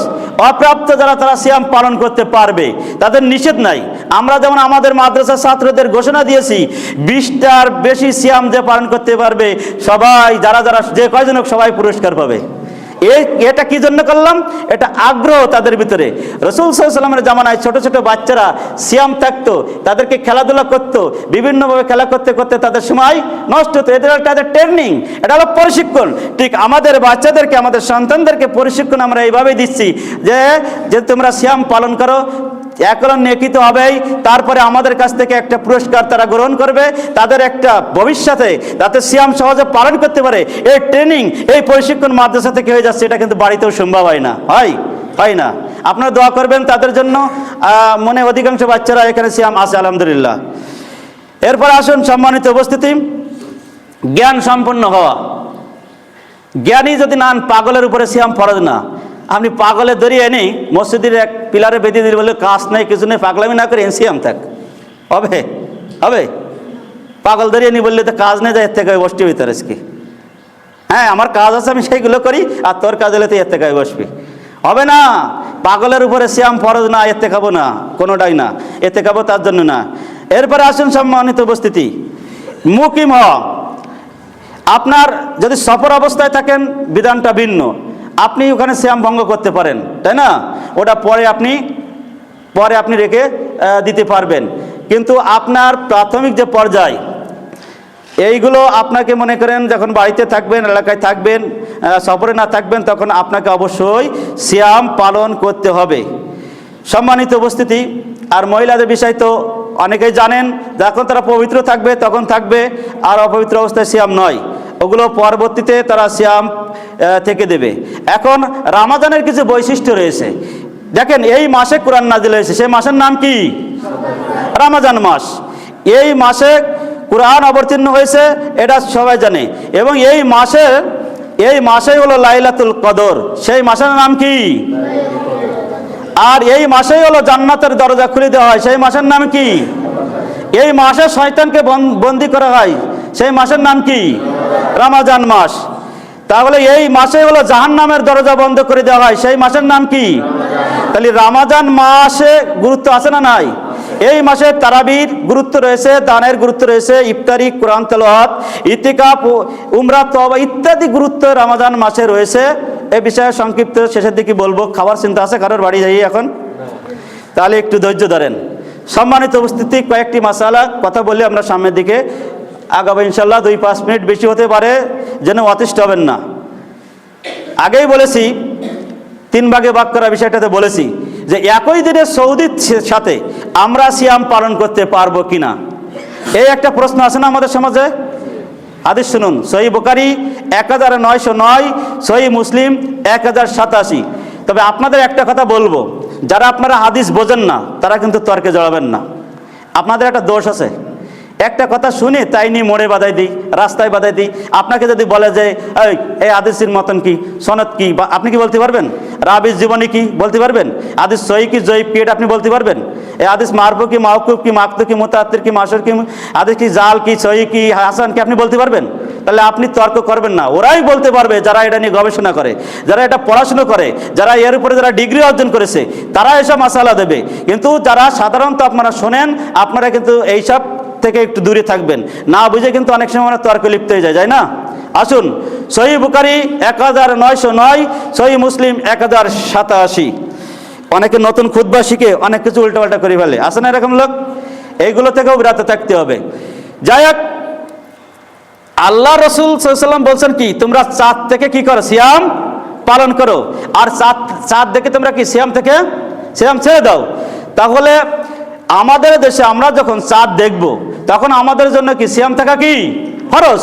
অপ্রাপ্ত যারা, তারা সিয়াম পালন করতে পারবে, তাদের নিষেধ নাই। আমরা যেমন আমাদের মাদ্রাসার ছাত্রদের ঘোষণা দিয়েছি 20টার বেশি সিয়াম যে পালন করতে পারবে, সবাই যারা যে কয়জন হোক, সবাই পুরস্কার পাবে। এটা কি জন্য করলাম? এটা আগ্রহ তাদের ভিতরে। রাসূল সাল্লাল্লাহু আলাইহি ওয়াসাল্লামের জামানায় ছোট ছোট বাচ্চারা সিয়াম থাকতো, তাদেরকে খেলাধুলা করতো, বিভিন্নভাবে খেলা করতে করতে তাদের সময় নষ্ট হতো। এদের তাদের ট্রেনিং, এটা হলো প্রশিক্ষণ। ঠিক আমাদের বাচ্চাদেরকে, আমাদের সন্তানদেরকে প্রশিক্ষণ আমরা এইভাবেই দিচ্ছি যে তোমরা সিয়াম পালন করো, একলন নেকিত হবেই। তারপরে আমাদের কাছ থেকে একটা পুরস্কার তারা গ্রহণ করবে, তাদের একটা ভবিষ্যতে যাতে সিয়াম সহজে পালন করতে পারে, এই ট্রেনিং, এই প্রশিক্ষণ মাদ্রাসা থেকে হয়ে যাচ্ছে। এটা কিন্তু বাড়িতেও সম্ভব হয় না, হয় না। আপনারা দোয়া করবেন তাদের জন্য। মনে অধিকাংশ বাচ্চারা এখানে সিয়াম আছে, আলহামদুলিল্লাহ। এরপর আসুন, সম্মানিত উপস্থিতি, জ্ঞান সম্পন্ন হওয়া। জ্ঞানী যদি নান, পাগলের উপরে সিয়াম ফরজ না। আপনি পাগলে ধরিয়ে এনে মসজিদের এক পিলারে বেঁধে দিলে, বলে কাজ নেই, কিছু নেই, পাগলামি না করে সিয়াম থাক, হবে? পাগল ধরিয়ে নি বললে তো কাজ নেই, যায় এর থেকে বসতে ভিতরে আজকে। হ্যাঁ, আমার কাজ আছে, আমি সেইগুলো করি, আর তোর কাজ হলে তো এর থেকে বসবি, হবে না। পাগলের উপরে সিয়াম ফরজ না, এতে খাবো না, কোনোটাই না, এতে খাবো তার জন্য না। এরপরে আসুন, সম্মানিত উপস্থিতি, মুকিম হওয়া। আপনার যদি সফর অবস্থায় থাকেন, বিধানটা ভিন্ন। আপনি ওখানে সিয়াম ভঙ্গ করতে পারেন, তাই না? ওটা পরে আপনি রেখে দিতে পারবেন। কিন্তু আপনার প্রাথমিক যে পর্যায়, এইগুলো আপনাকে মনে করেন যখন বাড়িতে থাকবেন, এলাকায় থাকবেন, সফরে না থাকবেন, তখন আপনাকে অবশ্যই সিয়াম পালন করতে হবে। সম্মানিত উপস্থিতি, আর মহিলাদের বিষয় তো অনেকেই জানেন, যখন তারা পবিত্র থাকবে তখন থাকবে, আর অপবিত্র অবস্থায় সিয়াম নয়, ওগুলো পরবর্তীতে তারা সিয়াম থেকে দেবে। এখন রমাজানের কিছু বৈশিষ্ট্য রয়েছে। দেখেন, এই মাসে কোরআন নাজিল হয়েছে, সেই মাসের নাম কি? রমজান মাস। এই মাসে কোরআন অবতীর্ণ হয়েছে, এটা সবাই জানে। এবং এই মাসেই হলো লাইলাতুল কদর, সেই মাসের নাম কি? আর এই মাসেই হলো জান্নাতের দরজা খুলে দেওয়া হয়, সেই মাসের নাম কি? এই মাসে শয়তানকে বন্দী করা হয়, সেই মাসের নাম কি? রমজান মাস। তাহলে এই মাসে হলো জাহান্নামের দরজা বন্ধ করে দেওয়া হয়, সেই মাসের নাম কি? তাহলে রমজান মাসে গুরুত্ব আছে না নাই? এই মাসে তারাবির গুরুত্ব রয়েছে, দানের গুরুত্ব রয়েছে, ইফতারি, কোরআন তেলাওয়াত, ইতিকাফ, উমরা, তওবা ইত্যাদি গুরুত্ব রমজান মাসে রয়েছে। এই বিষয়ে সংক্ষিপ্ত শেষের দিকে বলবো। খাবার চিন্তা আছে কারোর বাড়ি যাই এখন? তাহলে একটু ধৈর্য ধরেন। সম্মানিত উপস্থিতি, কয়েকটি মাসালা কথা বলে আমরা সামনের দিকে আগাবো ইনশাল্লাহ। 2-5 মিনিট বেশি হতে পারে, যেন অতিষ্ঠ হবেন না। আগেই বলেছি, 3 ভাগে ভাগ করা বিষয়টাতে বলেছি যে একই দিনে সৌদির সাথে আমরা সিয়াম পালন করতে পারবো কিনা, এই একটা প্রশ্ন আছে না আমাদের সমাজে। হাদিস শুনুন, সহিহ বুখারী 1909, সহিহ মুসলিম 1087। তবে আপনাদের একটা কথা বলবো, যারা আপনারা হাদিস বোঝেন না তারা কিন্তু তর্কে জড়াবেন না। আপনাদের একটা দোষ আছে, একটা কথা শুনে তাই নিয়ে মোড়ে বাধাই দিই, রাস্তায় বাধাই দিই। আপনাকে যদি বলে যে এই হাদিসের মতন কি, সনদ কি, বা আপনি কি বলতে পারবেন? রাবির জীবনী কি বলতে পারবেন? হাদিস সহিহ কি জয়ীফ কি এটা আপনি বলতে পারবেন? এই হাদিস মারফু কি, মাওকুফ কি, মাকতু কি, মুতাআত্তির কি, মাশহুর কি, হাদিস কি জাল কি, সহিহ কি, হাসান কি আপনি বলতে পারবেন? তাহলে আপনি তর্ক করবেন না। ওরাই বলতে পারবে যারা এটা নিয়ে গবেষণা করে, যারা এটা পড়াশুনো করে, যারা এর উপরে যারা ডিগ্রি অর্জন করেছে, তারা এসব মাসালা দেবে। কিন্তু যারা সাধারণত আপনারা শোনেন, আপনারা কিন্তু এইসব থেকে একটু দূরে থাকবেন। না বুঝে কিন্তু অনেক সময় তর্ক লিপ্ত হয়ে যায় না? আসুন, সহিহ বুখারী 1909, সহিহ মুসলিম 1087। অনেকে নতুন খুতবা শিখে অনেক কিছু উল্টাপাল্টা করে ফেলে, আছে না এরকম লোক? এইগুলো থেকেও বিরত থাকতে হবে। যাই হোক, আল্লাহ রসুল সাল্লাল্লাহু আলাইহি ওয়াসাল্লাম বলছেন কি, তোমরা চাঁদ থেকে কি করো? সিয়াম পালন করো। আর চাঁদ দেখে তোমরা কি সিয়াম ছেড়ে দাও। তাহলে আমাদের দেশে আমরা যখন চাঁদ দেখব, তখন আমাদের জন্য কি সিয়াম থাকা কি ফরজ?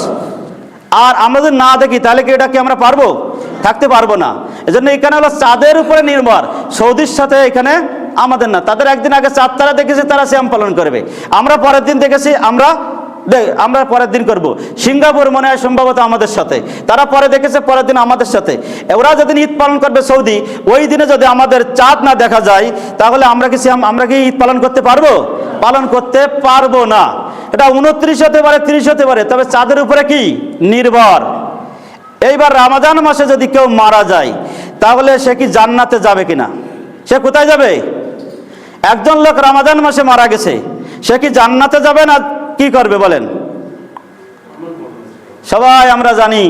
আর আমরা যদি না দেখি তাহলে কি এটা কি আমরা পারবো? থাকতে পারবো না। এজন্য এখানে হলো চাঁদের উপরে নির্ভর। সৌদির সাথে এখানে আমাদের না। তাদের একদিন আগে চাঁদ তারা দেখেছে, তারা সিয়াম পালন করবে। আমরা পরের দিন দেখেছি, আমরা পরের দিন করব। সিঙ্গাপুর মনে হয় সম্ভবত আমাদের সাথে, তারা পরে দেখেছে, পরের দিন আমাদের সাথে। ওরা যেদিন ঈদ পালন করবে সৌদি, ওই দিনে যদি আমাদের চাঁদ না দেখা যায়, তাহলে আমরা কি ঈদ পালন করতে পারবো? পালন করতে পারবো না। এটা 29 হতে পারে, 30 হতে পারে, তবে চাঁদের উপরে কি নির্ভর। এইবার রমজান মাসে যদি কেউ মারা যায়, তাহলে সে কি জান্নাতে যাবে কিনা? সে কোথায় যাবে? একজন লোক রমজান মাসে মারা গেছে, সে কি জান্নাতে যাবে না কি করবে বলেন? সবাই আমরা জানি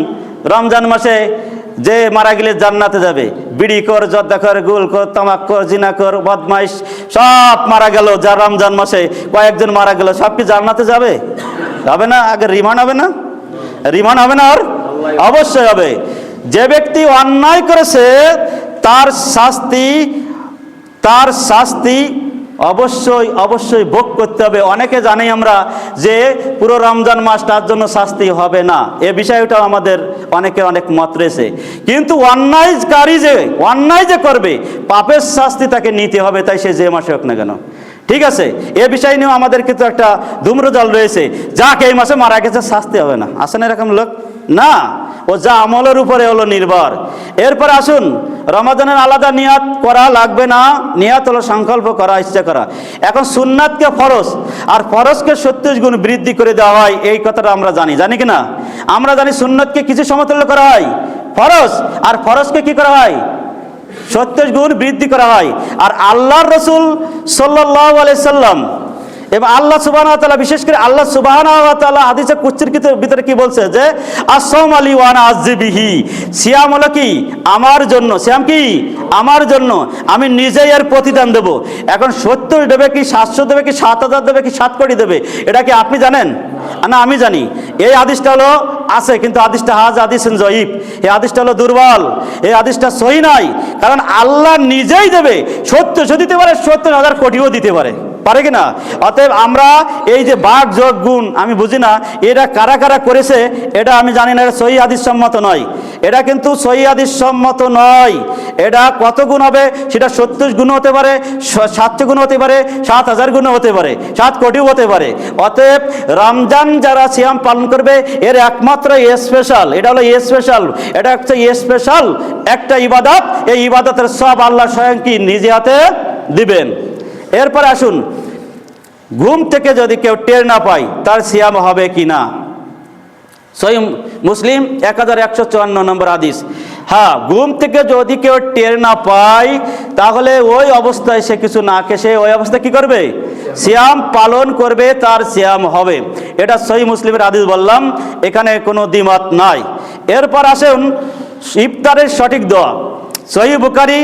রমজান মাসে যে মারা গেলে জান্নাতে যাবে। বিড়ি কর, জর্দা কর, গুল কর, তামাক কর, জিনা কর, বদমাইশ সব মারা গেল। যা রমজান মাসে কয়েকজন মারা গেল, সব কি জান্নাতে যাবে? হবে না? আগে রিমান্ড হবে না? রিমান্ড হবে না? আর অবশ্যই হবে। যে ব্যক্তি অন্যায় করেছে তার শাস্তি অবশ্যই ভোগ করতে হবে। অনেকে জানি আমরা যে পুরো রমজান মাস তার জন্য শাস্তি হবে না, এ বিষয়টাও আমাদের অনেক মত রয়েছে। কিন্তু অন্যায় যে করবে, পাপের শাস্তি তাকে নিতে হবে, তাই সে যে মাসে হোক না কেন। ঠিক আছে, এ বিষয় নিয়েও আমাদের কিন্তু একটা ধূম্রজাল রয়েছে, যাকে এই মাসে মারা গেছে শাস্তি হবে না। আসেন এরকম লোক না, ও যা আমলের উপরে হলো নির্ভর। এরপর আসুন, রমাদানের আলাদা নিয়াত করা লাগবে না। নিয়াত হলো সংকল্প করা, ইচ্ছা করা। এখন সুন্নাতকে ফরজ আর ফরজকে 37 গুণ বৃদ্ধি করে দেওয়া হয়, এই কথাটা আমরা জানি কি না? আমরা জানি সুন্নাতকে কিছু সমতুল্য করা হয় ফরজ, আর ফরজকে কি করা হয়? 37 গুণ বৃদ্ধি করা হয়। আর আল্লাহর রাসূল সাল্লাল্লাহু আলাইহি সাল্লাম এবং আল্লাহ সুবহানাহু ওয়া তাআলা, বিশেষ করে আল্লাহ সুবহানাহু ওয়া তাআলা হাদিসে কুদসির ভিতরে কি বলছে যে আসসাওমু আলী ওয়া আনা আজজি বিহি, সিয়াম হলো কি আমার জন্য, সিয়াম কি আমার জন্য, আমি নিজেই এর প্রতিদান দেব। এখন 70 দেবে কি 700 দেবে কি 7000 দেবে কি 7 কোটি দেবে, এটা কি আপনি জানেন? না আমি জানি এই হাদিসটা হলো আছে, কিন্তু হাদিসটা হাদিসুন জয়ীফ, এই হাদিসটা হলো দুর্বল, এই হাদিসটা সহি নাই। কারণ আল্লাহ নিজেই দেবে, 70 দিতে পারে, 70,000 কোটিও দিতে পারে, পারে কি না? অতএব আমরা এই যে বাঘ যোগ গুণ আমি বুঝি না, এটা কারা কারা করেছে এটা আমি জানি না, এটা সহি হাদিস সম্মত নয়, এটা কিন্তু সহি হাদিস সম্মত নয়। এটা কত গুণ হবে? সেটা 70 গুণ হতে পারে, 700 গুণ হতে পারে, 7,000 গুণ হতে পারে, 7 কোটিও হতে পারে। অতএব রমজান যারা সিয়াম পালন করবে এর একমাত্র স্পেশাল, এটা হলো স্পেশাল, এটা হচ্ছে স্পেশাল একটা ইবাদত। এই ইবাদতের সব আল্লাহ স্বয়ং কি নিজে হাতে দিবেন। এরপর আসুন, ঘুম থেকে যদি কেউ টের না পায় তার সিয়াম হবে কি না? সহিহ মুসলিম 1154 নম্বর হাদিস। হ্যাঁ, ঘুম থেকে যদি কেউ টের না পায় তাহলে ওই অবস্থায় সে কিছু না খেয়ে সে ওই অবস্থায় কি করবে? সিয়াম পালন করবে, তার সিয়াম হবে। এটা সহিহ মুসলিমের হাদিস বললাম, এখানে কোনো দ্বিমত নাই। এরপর আসুন ইফতারের সঠিক দোয়া, সহিহ বুখারী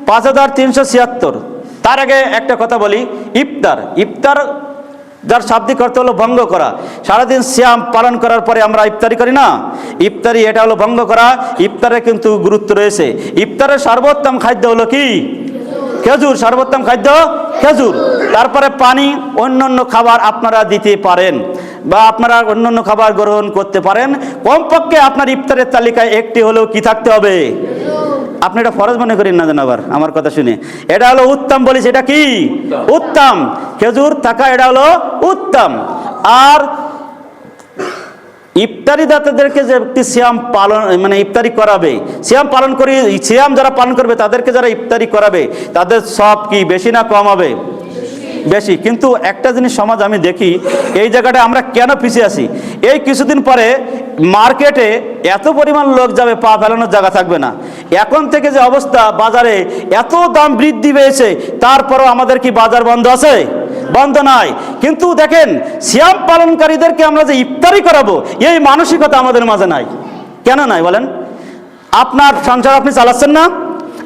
5376। তার আগে একটা কথা বলি, ইফতার যার শাব্দিক অর্থ হলো ভঙ্গ করা। সারাদিন সিয়াম পালন করার পরে আমরা ইফতারি করি না, ইফতারি এটা হলো ভঙ্গ করা। ইফতারে কিন্তু গুরুত্ব রয়েছে। ইফতারের সর্বোত্তম খাদ্য হলো কি? খেজুর, সর্বোত্তম খাদ্য খেজুর। তারপরে পানি, অন্যান্য খাবার আপনারা দিতে পারেন বা আপনারা অন্যান্য খাবার গ্রহণ করতে পারেন। কমপক্ষে আপনার ইফতারের তালিকায় একটি হলেও কি থাকতে হবে? আপনি এটা ফরজ মনে করেন না যেন আবার আমার কথা শুনে। এটা হলো উত্তম, বলিস এটা কি উত্তম, খেজুর থাকা এটা হলো উত্তম। আর ইফতারি দাতাদেরকে যে ব্যক্তি সিয়াম পালন মানে ইফতারি করাবে, সিয়াম পালন করি, সিয়াম যারা পালন করবে তাদেরকে যারা ইফতারি করাবে তাদের সব কি বেশি না কম হবে? বেশি। কিন্তু একটা জিনিস সমাজ আমি দেখি, এই জায়গাটা আমরা কেন পিছিয়ে আছি? এই কিছুদিন পরে মার্কেটে এত পরিমাণ লোক যাবে, পা ফেলানোর জায়গা থাকবে না। এখন থেকে যে অবস্থা, বাজারে এত দাম বৃদ্ধি পেয়েছে, তারপরও আমাদের কি বাজার বন্ধ আছে? বন্ধ নাই। কিন্তু দেখেন, সিয়াম পালনকারীদেরকে আমরা যে ইফতারি করাবো এই মানসিকতা আমাদের মাঝে নাই। কেন নাই বলেন? আপনার সংসার আপনি চালাচ্ছেন না,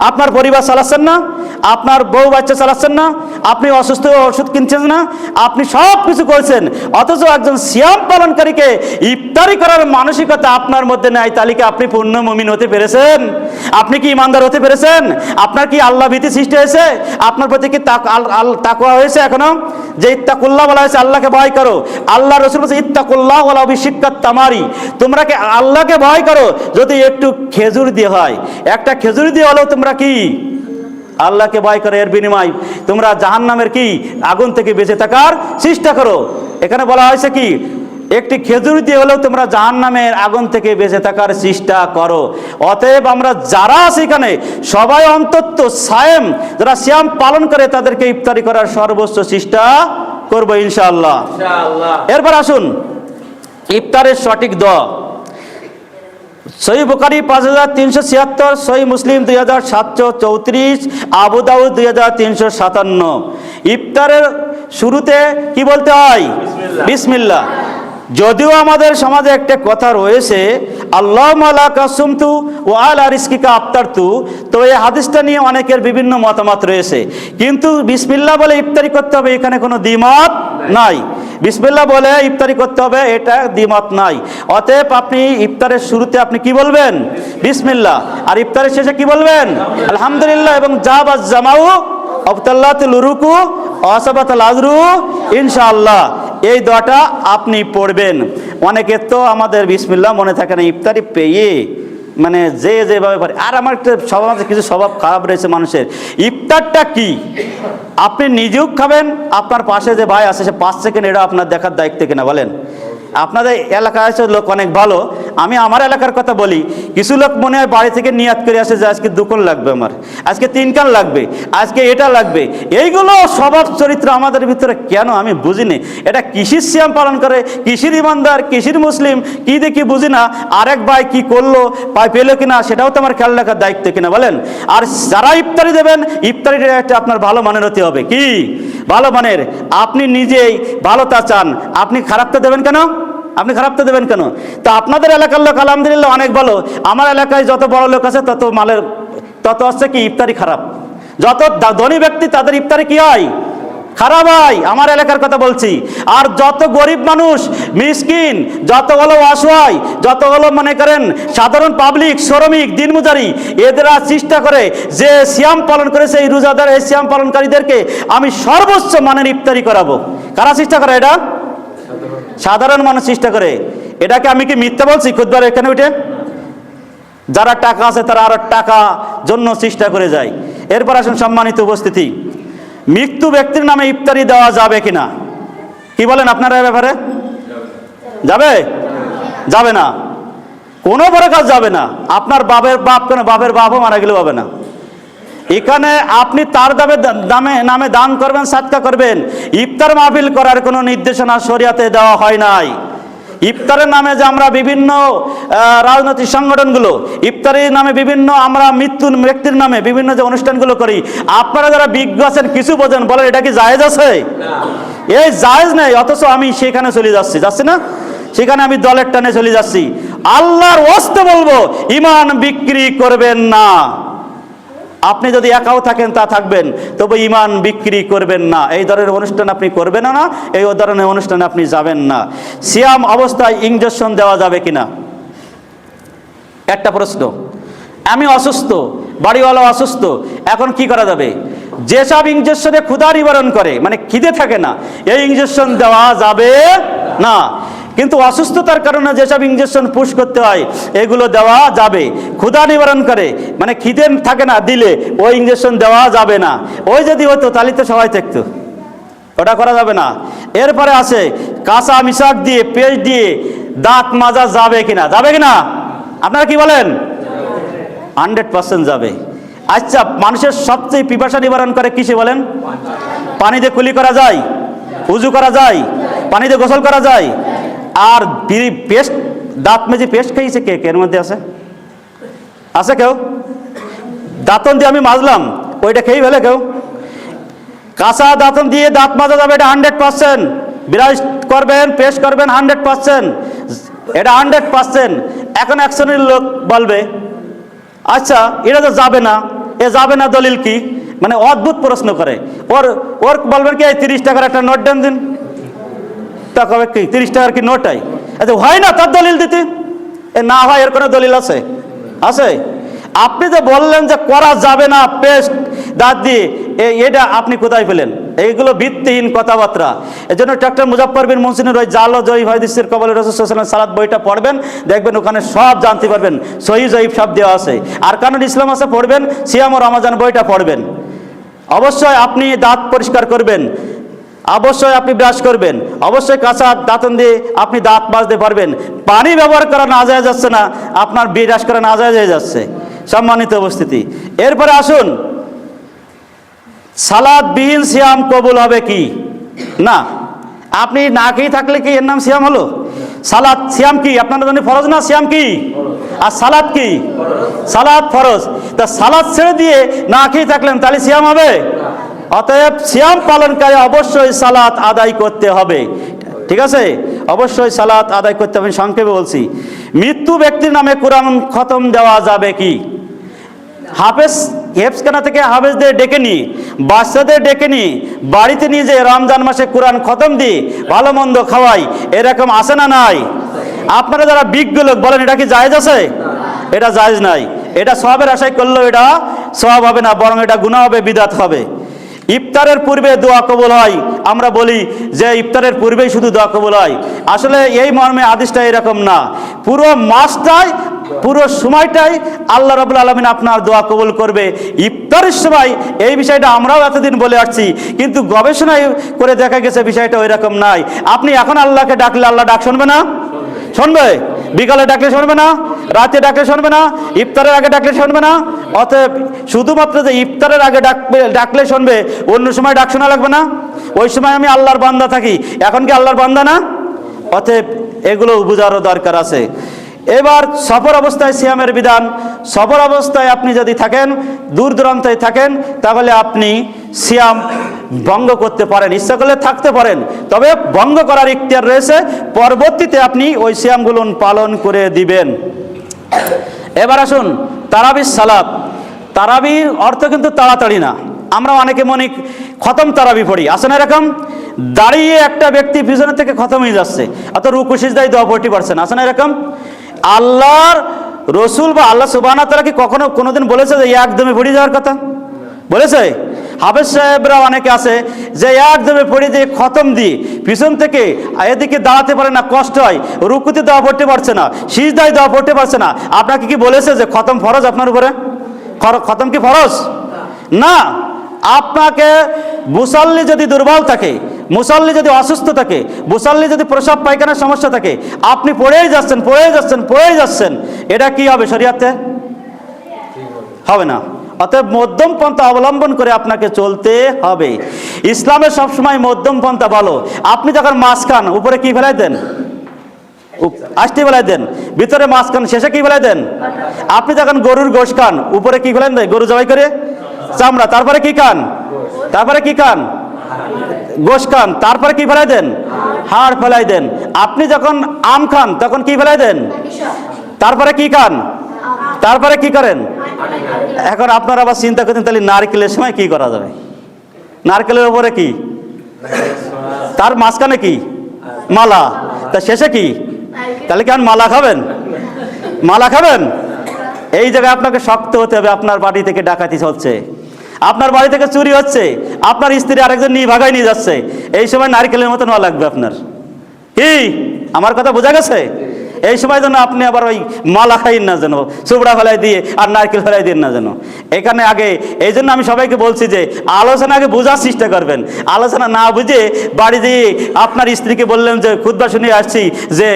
আপনার পরিবার চালাচ্ছেন না, আপনার বউ বাচ্চা চালাচ্ছেন না, আপনি অসুস্থ ওষুধ কিনছেন না, আপনি সব কিছু করছেন, অথচ একজন সিয়াম পালনকারীকে ইফতারি করার মানসিকতা আপনার মধ্যে নেই। তালিকা আপনি পূর্ণ মুমিন হতে পেরেছেন? আপনি কি ইমানদার হতে পেরেছেন? আপনার কি আল্লাহ ভীতি সৃষ্টি হয়েছে? আপনার প্রতি কি তাকওয়া হয়েছে? এখনো যে ইত্তাকুল্লাহ বলা হয়েছে, আল্লাহকে ভয় করো। আল্লাহ রাসূল বলেছে ইত্তাকুল্লাহ ওয়ালা বিশিক্কাত তামারি, তোমরা কি আল্লাহকে ভয় করো যদি একটু খেজুর দিয়ে হয়, একটা খেজুর দিয়ে হলেও তোমরা কি আল্লাহকে ভয় করো, এর বিনিময় তোমরা জাহান্নামের কি আগুন থেকে বেঁচে থাকার চেষ্টা করো। এখানে বলা হয়েছে কি একটি খেজুর দিয়ে হলেও তোমরা জাহান্নামের আগুন থেকে বেঁচে থাকার চেষ্টা করো। অতএব আমরা যারা আছি এখানে সবাই অন্তত সায়েম, যারা সিয়াম পালন করে তাদেরকে ইফতারি করার সর্বোচ্চ চেষ্টা করবো ইনশাআল্লাহ। এরপর আসুন ইফতারের সঠিক দোয়া। সহিহ বুখারী 5376, সহিহ মুসলিম 2734, আবু দাউদ 2357। ইফতারের শুরুতে কি বলতে হয়? বিসমিল্লাহ। যদিও আমাদের সমাজে একটা কথা রয়েছে আল্লাহুম্মা লাকা সুমতু ওয়া আলা রিজকিকা আফতারতু, তো এই হাদিসটা নিয়ে অনেকের বিভিন্ন মতামত রয়েছে, কিন্তু বিসমিল্লাহ বলে ইফতারি করতে হবে এখানে কোনো দ্বিমত নাই। বিসমিল্লাহ বলে ইফতারি করতে হবে, এটা দ্বিমত নাই। অতএব আপনি ইফতারের শুরুতে আপনি কি বলবেন? বিসমিল্লাহ। আর ইফতারের শেষে কি বলবেন? আলহামদুলিল্লাহ। এবং জাবাজ জামাউ আবতাল্লাতুল রুকু আসাবাতাল আজরু ইনশাআল্লাহ, এই দোয়াটা আপনি পড়বেন। অনেকের তো আমাদের বিসমিল্লাহ মনে থাকে না, ইফতারি পেয়ে মানে যেভাবে পারে। আর আমার একটা সমাজে কিছু স্বভাব খারাপ রয়েছে মানুষের। ইফতারটা কি আপনি নিজেও খাবেন, আপনার পাশে যে ভাই আছে সে 5 সেকেন্ড, এটা আপনার দেখার দায়িত্ব কিনা বলেন? আপনাদের এলাকায় আছে লোক অনেক ভালো, আমি আমার এলাকার কথা বলি। কিছু লোক মনে হয় বাড়ি থেকে নিয়াত করে আসে যে আজকে 2 কান লাগবে, আমার আজকে 3 কান লাগবে, আজকে এটা লাগবে। এইগুলো স্বভাব চরিত্র আমাদের ভিতরে কেন আমি বুঝিনি। এটা কিসির সিয়াম পালন করে, কিসির ইমানদার, কিসির মুসলিম, কি দেখি বুঝি না। আরেক ভাই কি করলো, পাই পেলো কিনা সেটাও তো আমার খেয়াল রাখার দায়িত্ব কিনা বলেন? আর যারা ইফতারি দেবেন, ইফতারিটা একটা আপনার ভালো মানের হতে হবে। কি ভালো মানের? আপনি নিজেই ভালোটা চান, আপনি খারাপটা দেবেন কেন? আপনি খারাপটা দেবেন কেন? তো আপনাদের এলাকার লোক আলহামদুলিল্লাহ অনেক ভালো, আমার এলাকায় যত বড় লোক আছে তত হচ্ছে কি ইফতারি খারাপ। যত ধনী ব্যক্তি তাদের ইফতারি কি হয়? খারাপ হয়, আমার এলাকার কথা বলছি। আর যত গরিব মানুষ, মিসকিন, যত হলো অসহায়, যত হলো মনে করেন সাধারণ পাবলিক, শ্রমিক, দিনমজুরি, এদেরা চেষ্টা করে যে সিয়াম পালন করেছে এই রোজাদার, এই সিয়াম পালনকারীদেরকে আমি সর্বোচ্চ মানের ইফতারি করাবো। কারা চেষ্টা করে এটা? সাধারণ মানুষ চেষ্টা করে। এটাকে আমি কি মিথ্যা বলছি খুদবার এখানে উঠে? যারা টাকা আছে তারা আরো টাকা জন্য চেষ্টা করে যায়। এরপর আসুন সম্মানিত উপস্থিতি, মৃত্যু ব্যক্তির নামে ইফতারি দেওয়া যাবে কিনা, কি বলেন আপনারা এ ব্যাপারে? যাবে? যাবে না, কোনো বড় কাজ যাবে না। আপনার বাপের বাপ, কেন বাপের বাপও মারা গেলেও হবে না। এখানে আপনি তার নামে দান করবেন, সাদকা করবেন। ইফতার মাহফিল করার কোনো নির্দেশনা শরিয়াতে দেওয়া হয় নাই। ইফতারের নামে যে আমরা বিভিন্ন রাজনৈতিক সংগঠনগুলো ইফতারের নামে বিভিন্ন আমরা মৃত্যু ব্যক্তির নামে বিভিন্ন যে অনুষ্ঠানগুলো করি, আপনারা যারা বিজ্ঞ আছেন কিছু বোঝেন, বলেন এটা কি জায়েজ আছে? এই জায়েজ নেই, অথচ আমি সেখানে চলে যাচ্ছি না, সেখানে আমি দলের টানে চলে যাচ্ছি। আল্লাহর ওয়াস্তে বলবো, ঈমান বিক্রি করবেন না। আপনি যদি একাও থাকেন তা থাকবেন, তবে ঈমান বিক্রি করবেন না। এই ধরনের অনুষ্ঠান আপনি করবেন না, এই ধরনের অনুষ্ঠানে আপনি যাবেন না। সিয়াম অবস্থায় ইনজেকশন দেওয়া যাবে কিনা, একটা প্রশ্ন। আমি অসুস্থ, বাড়িওয়ালা অসুস্থ, এখন কি করা যাবে? যেসব ইনজেকশনে ক্ষুধা নিবারণ করে, মানে খিদে থাকে না, এই ইনজেকশন দেওয়া যাবে না। কিন্তু অসুস্থতার কারণে যেসব ইনজেকশন পুশ করতে হয় এগুলো দেওয়া যাবে। ক্ষুধা নিবারণ করে, মানে খিদে থাকে না, দিলে ওই ইনজেকশন দেওয়া যাবে না। ওই যদি হতো তাহলে তো সবাই থাকতো, ওটা করা যাবে না। এরপরে আছে কাঁচা মিশাক দিয়ে, পেস্ট দিয়ে দাঁত মাজা যাবে কিনা, যাবে কিনা আপনারা কি বলেন? 100% যাবে। আচ্ছা, মানুষের সবচেয়ে পিপাসা নিবারণ করে কিসে বলেন? পানিতে কুলি করা যায়, উজু করা যায়, পানিতে গোসল করা যায়। আর পেস্ট, দাঁত মেজে পেস্ট খাইছে কে? এর মধ্যে আছে? আছে কেউ? দাঁতন দিয়ে আমি মাজলাম, ওইটা খেয়ে ফেলে কেউ? কাঁচা দাঁতন দিয়ে দাঁত মাজা যাবে, এটা 100%। ব্রাশ করবেন, পেস্ট করবেন, 100%, এটা 100%। এখন এক শ্রেণীর লোক বলবে, আচ্ছা এটা তো যাবে না, এ যাবে না দলিল কি? মানে অদ্ভুত প্রশ্ন করে। ওর বলবেন কি, এই 30 টাকার একটা নোট দেন দিন। তা কবে কি 30 টাকার কি নোটাই? আচ্ছা হয় না, তার দলিল দিতে। এ না হয় এর কোনো দলিল আছে? আছে? আপনি যে বললেন যে করা যাবে না পেস্ট দাঁত দিয়ে, এটা আপনি কোথায় পেলেন? এইগুলো ভিত্তিহীন কথাবার্তা। এই জন্য ডক্টর মুজাফফর বিন মুহসিনের ওই জাল ও জয়ীফ হাদিসের কবলে রাসূল সাল্লাল্লাহু আলাইহি ওয়াসাল্লাম সালাত বইটা পড়বেন, দেখবেন ওখানে সব জানতে পারবেন। সহিহ জয়ীফ সব দেওয়া আছে। আর কানুন ইসলাম আছে, পড়বেন। সিয়াম ও রমাজান বইটা পড়বেন। অবশ্যই আপনি দাঁত পরিষ্কার করবেন, অবশ্যই আপনি ব্রাশ করবেন, অবশ্যই কাঁচা দাঁতন দিয়ে আপনি দাঁত মাজতে পারবেন। পানি ব্যবহার করা না যায় যাচ্ছে না, আপনার ব্রাশ করা না যায় হয়ে যাচ্ছে। সম্মানিত উপস্থিতি, এরপরে আসুন, সালাত বিহীন সিয়াম কবুল হবে কি না? আপনি না খেয়ে থাকলে কি এর নাম সিয়াম হলো? সালাত সিয়াম কি আপনার জন্য ফরজ না? সিয়াম কি? আর সালাত কি? সালাত ফরজ। তা সালাত ছেড়ে দিয়ে না খেয়ে থাকলেন, তাহলে সিয়াম হবে? অতএব সিয়াম পালনকারী অবশ্যই সালাত আদায় করতে হবে। ঠিক আছে, অবশ্যই সালাত আদায় করতে হবে। সংক্ষেপে বলছি, মৃত্যু ব্যক্তির নামে কোরআন খতম দেওয়া যাবে কি? হেফজখানা থেকে হাফেজদের ডেকে নিয়ে, বাচ্চাদের ডেকে নিয়ে বাড়িতে নিয়ে যে রমজান মাসে কোরআন খতম দিয়ে ভালো মন্দ খাওয়াই, এরকম আছে না নাই? আপনারা যারা বিজ্ঞ লোক বলেন, এটা কি জায়েজ আছে? এটা জায়েজ নাই। এটা সওয়াবের আশায় করলেও এটা সওয়াব হবে না, বরং এটা গুনাহ হবে, বিদআত হবে। ইফতারের পূর্বে দোয়া কবুল হয়, আমরা বলি যে ইফতারের পূর্বেই শুধু দোয়া কবুল হয়। আসলে এই মর্মে হাদিসটা এরকম না। পুরো মাসটাই, পুরো সময়টাই আল্লাহ রাব্বুল আলামিন আপনার দোয়া কবুল করবে। ইফতারের সময় এই বিষয়টা আমরাও এতদিন বলে আসছি, কিন্তু গবেষণায় করে দেখা গেছে বিষয়টা ওই রকম নাই। আপনি এখন আল্লাহকে ডাকলে আল্লাহ ডাক শুনবে না? শুনবে। বিকালে ডাকলে শুনবে না, রাতে ডাকলে শুনবে না, ইফতারের আগে ডাকলে শুনবে না। অতএব শুধুমাত্র যে ইফতারের আগে ডাকলে শুনবে, অন্য সময় ডাক শোনা লাগবে না? ওই সময় আমি আল্লাহর বান্দা থাকি, এখন কি আল্লাহর বান্দা না? অতএব এগুলো বোঝারও দরকার আছে। এবার সফর অবস্থায় সিয়ামের বিধান। সফর অবস্থায় আপনি যদি থাকেন, দূর দূরান্তে থাকেন, তাহলে আপনি সিয়াম ভঙ্গ করতে পারেন, ইচ্ছা করলে থাকতে পারেন, তবে ভঙ্গ করার ইখতিয়ার রয়েছে। পরবর্তীতে আপনি ওই সিয়ামগুলো পালন করে দিবেন। এবার আসুন তারাবির সালাত। তারাবির অর্থ কিন্তু তাড়াতাড়ি না, আমরা অনেকে মনে খতম তারাবি পড়ি, আছে না এরকম? দাঁড়িয়ে একটা ব্যক্তি পিছনে থেকে খতম হয়ে যাচ্ছে, অত রুকু সিজদায় দোয়া পড়তে পারছে না, আছে না এরকম? আল্লাহর রসুল বা আল্লাহ সুবহানাহু ওয়া তাআলা কি কখনো কোনোদিন বলেছে যে একদমে পড়ে যাওয়ার কথা? বলেছে? হাফেজ সাহেবরা অনেকে আছে যে একদমে পড়ে দিয়ে খতম দিয়ে পিছন থেকে এদিকে দাঁড়াতে পারে না, কষ্ট হয়, রুকুতে দেওয়া পড়তে পারছে না, সিজদায় দেওয়া পড়তে পারছে না। আপনাকে কি বলেছে যে খতম ফরজ আপনার উপরে? খতম কি ফরজ না? আপনাকে মুসাল্লি যদি দুর্বল থাকে, মুসাল্লি যদি অসুস্থ থাকে, মুসাল্লি যদি প্রসাব পায়খানার সমস্যা থাকে, আপনি পড়েই যাচ্ছেন, এটা কি হবে শরীয়তে? হবে না। অতএব মধ্যম পন্থা অবলম্বন করে আপনাকে চলতে হবে। ইসলামের সবসময় মধ্যম পন্থা ভালো। আপনি যখন মাছ খান উপরে কি ফেলাই দেন? আষ্টি ফেলাই দেন, ভিতরে মাছ খান শেষে কি ফেলাই দেন? আপনি যখন গরুর গোশ খান উপরে কি ফেলেন দেন? গরু জবাই করে চামড়া, তারপরে কি খান? গোশ খান, তারপরে কি ফেলাই দেন? হাড় ফেলাই দেন। আপনি যখন আম খান তখন কি ফেলাই দেন? তারপরে কি খান? তারপরে কি করেন? এখন আপনারা আবার চিন্তা করছেন তাহলে নারকেলের সময় কি করা যাবে? নারকেলের উপরে কি, তার মাঝখানে কি? মালা, তা শেষে কি? তাহলে কেন মালা খাবেন? এই জায়গায় আপনাকে শক্ত হতে হবে। আপনার বাড়ি থেকে ডাকাতি হচ্ছে, আপনার বাড়ি থেকে চুরি হচ্ছে, আপনার স্ত্রী আরেকজন নিয়ে ভাগাই নিয়ে যাচ্ছে, এই সময় নারকেলের মতো নেওয়া লাগবে আপনার। কি আমার কথা বোঝা গেছে? এই সময় যেন আপনি আবার ওই মালা খাইন না, যেন চুবড়া ফেলাই দিয়ে আর নারকেল ফেলাই দিন না যেন। এখানে আগে এই জন্য আমি সবাইকে বলছি যে আলোচনা আগে বোঝার চেষ্টা করবেন। আলোচনা না বুঝে বাড়ি দিয়ে আপনার স্ত্রীকে বললেন যে খুতবা শুনে আসছি যে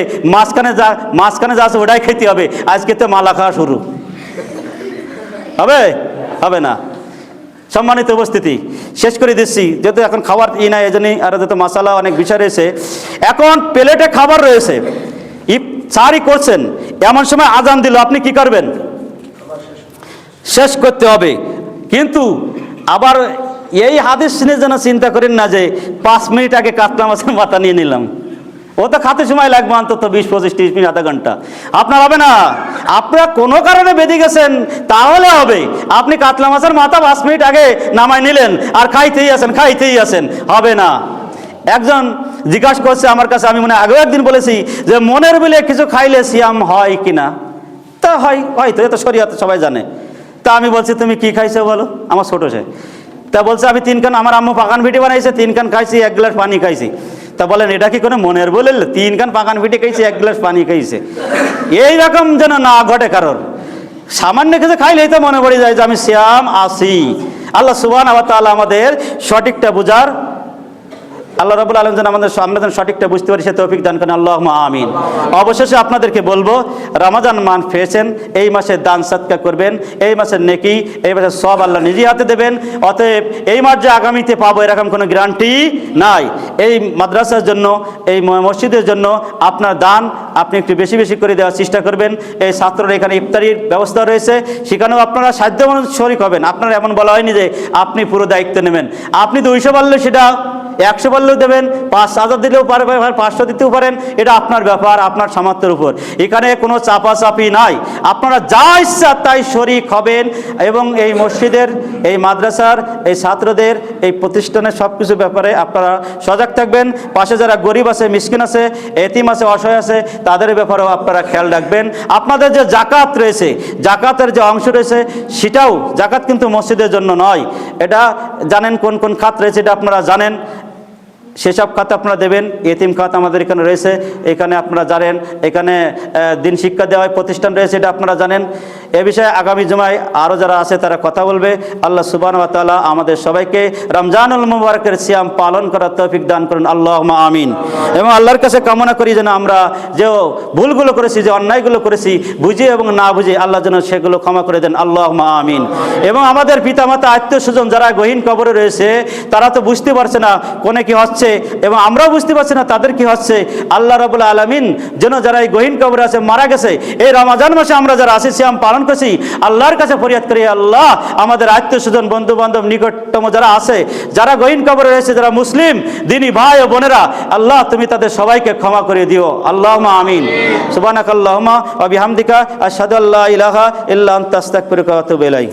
মাঝখানে যা আছে ওটাই খেতে হবে, আজকে তো মালা খাওয়া শুরু হবে না। সম্মানিত উপস্থিতি, শেষ করে দিচ্ছি, যেহেতু এখন খাবার নাই এজন্যই, আর যেহেতু মশালা অনেক বিষয় রয়েছে। এখন প্লেটে খাবার রয়েছে, সারি করছেন, এমন সময় আজান দিল, আপনি কি করবেন? শেষ করতে হবে। কিন্তু আবার এই হাদিস শুনে যেন চিন্তা করেন না যে 5 মিনিট আগে কাতলা মাছের মাথা নিয়ে নিলাম, ও তো খাতে সময় লাগবে অন্তত 20-25-30 মিনিট, আধা ঘন্টা। আপনার হবে না। আপনারা কোনো কারণে বেঁধে গেছেন তাহলে হবে। আপনি কাতলা মাছের মাথা 5 মিনিট আগে নামাই নিলেন আর খাইতেই আছেন, হবে না। একজন জিজ্ঞাসা করছে আমার কাছে, আমি মনে আগেও একদিন বলেছি যে মনের বলে কিছু খাইলে সিয়াম হয় কিনা? তা হয়তো, এ তো শরীয়তে সবাই জানে। তা আমি বলছি তুমি কি খাইছো বলো? আমার ছোট সে। তা বলছে আমি 3 কান, আমার আম্মু পাকান ভিটি বানাইছে, 3 কান খাইছি, 1 গ্লাস পানি খাইছি। তা বলেন এটা কি কোনো মনের বলে? 3 কান পাকান ভিটি খাইছে, 1 গ্লাস পানি খাইছে, এইরকম যেন না ঘটে কারোর। সামান্য কিছু খাইলেই তো মনে পড়ে যায় যে আমি সিয়াম আছি। আল্লাহ সুবহানাহু ওয়া তাআলা আমাদের সঠিকটা বুঝার, আল্লাহ রাব্বুল আলামিন যেন আমরা যেন সঠিকটা বুঝতে পারি সে তৌফিক দান করেন, আল্লাহুম্মা আমিন। অবশেষে আপনাদেরকে বলবো, রমজান মাস পেয়েছেন, এই মাসে দান সদকা করবেন, এই মাসের নেকি, এই মাসের সব আল্লাহ নিজেই হাতে দেবেন। অতএব এই মাস যে আগামীতে পাবো এরকম কোনো গ্যারান্টি নাই। এই মাদ্রাসার জন্য, এই মসজিদের জন্য আপনার দান আপনি একটু বেশি বেশি করে দেওয়ার চেষ্টা করবেন। এই ছাত্ররা এখানে ইফতারির ব্যবস্থা রয়েছে, সেখানেও আপনারা সাধ্য অনুযায়ী শরীক হবেন। আপনারা এমন বলা হয়নি যে আপনি পুরো দায়িত্ব নেবেন। আপনি 200 বললে সেটা 100 বললেও দেবেন, 5,000 দিলেও পারবেন, 500 দিতেও পারেন, এটা আপনার ব্যাপার, আপনার সামর্থ্যের উপর। এখানে কোনো চাপাচাপি নাই। আপনারা যা ইচ্ছা তাই শরীক হবেন এবং এই মসজিদের, এই মাদ্রাসার, এই ছাত্রদের, এই প্রতিষ্ঠানের সব কিছু ব্যাপারে আপনারা সজাগ থাকবেন। পাশে যারা গরিব আছে, মিসকিন আছে, এতিম আছে, অসহায় আছে, তাদের ব্যাপারেও আপনারা খেয়াল রাখবেন। আপনাদের যে জাকাত রয়েছে, জাকাতের যে অংশ রয়েছে, সেটাও জাকাত কিন্তু মসজিদের জন্য নয়। এটা জানেন কোন কোন খাত রয়েছে, এটা আপনারা জানেন, সেসব খাত আপনারা দেবেন। এতিম খাত আমাদের এখানে রয়েছে, এখানে আপনারা জানেন, এখানে দিন শিক্ষা দেওয়া প্রতিষ্ঠান রয়েছে, এটা আপনারা জানেন। এ বিষয়ে আগামী জুমায় আরও যারা আছে তারা কথা বলবে। আল্লাহ সুবহানাহু ওয়া তাআলা আমাদের সবাইকে রমজানুল মুবারকের সিয়াম পালন করার তৌফিক দান করুন, আল্লাহুম্মা আমিন। এবং আল্লাহর কাছে কামনা করি যেন আমরা যে ভুলগুলো করেছি, যে অন্যায়গুলো করেছি, বুঝে এবং না বুঝে, আল্লাহ যেন সেগুলো ক্ষমা করে দেন, আল্লাহুম্মা আমিন। এবং আমাদের পিতামাতা, আত্মীয় স্বজন যারা গহীন কবরে রয়েছে, তারা তো বুঝতে পারছে না কোনে কি হচ্ছে, এবং আমরাও বুঝতে পারছি না তাদের কি হচ্ছে। আল্লাহ রাব্বুল আলামিন যেন যারা এই গহীন কবরে আছে, মারা গেছে, এই রমজান মাসে আমরা যারা আছি, সিয়াম পালন করছি, আল্লাহর কাছে ফরিয়াদ করি, আল্লাহ আমাদের আত্মীয় স্বজন, বন্ধু বান্ধব, নিকটতম যারা আছে, যারা গহীন কবরে রয়েছে, যারা মুসলিম দিনী ভাই ও বোনেরা, আল্লাহ তুমি তাদের সবাইকে ক্ষমা করে দিও, আল্লাহুম্মা আমিন। সুবহানাকাল্লাহুম্মা ওয়া বিহামদিকা আশহাদু আল্লা ইলাহা ইল্লা আনতা আস্তাগফিরুকা ওয়া আতুবু ইলাইক।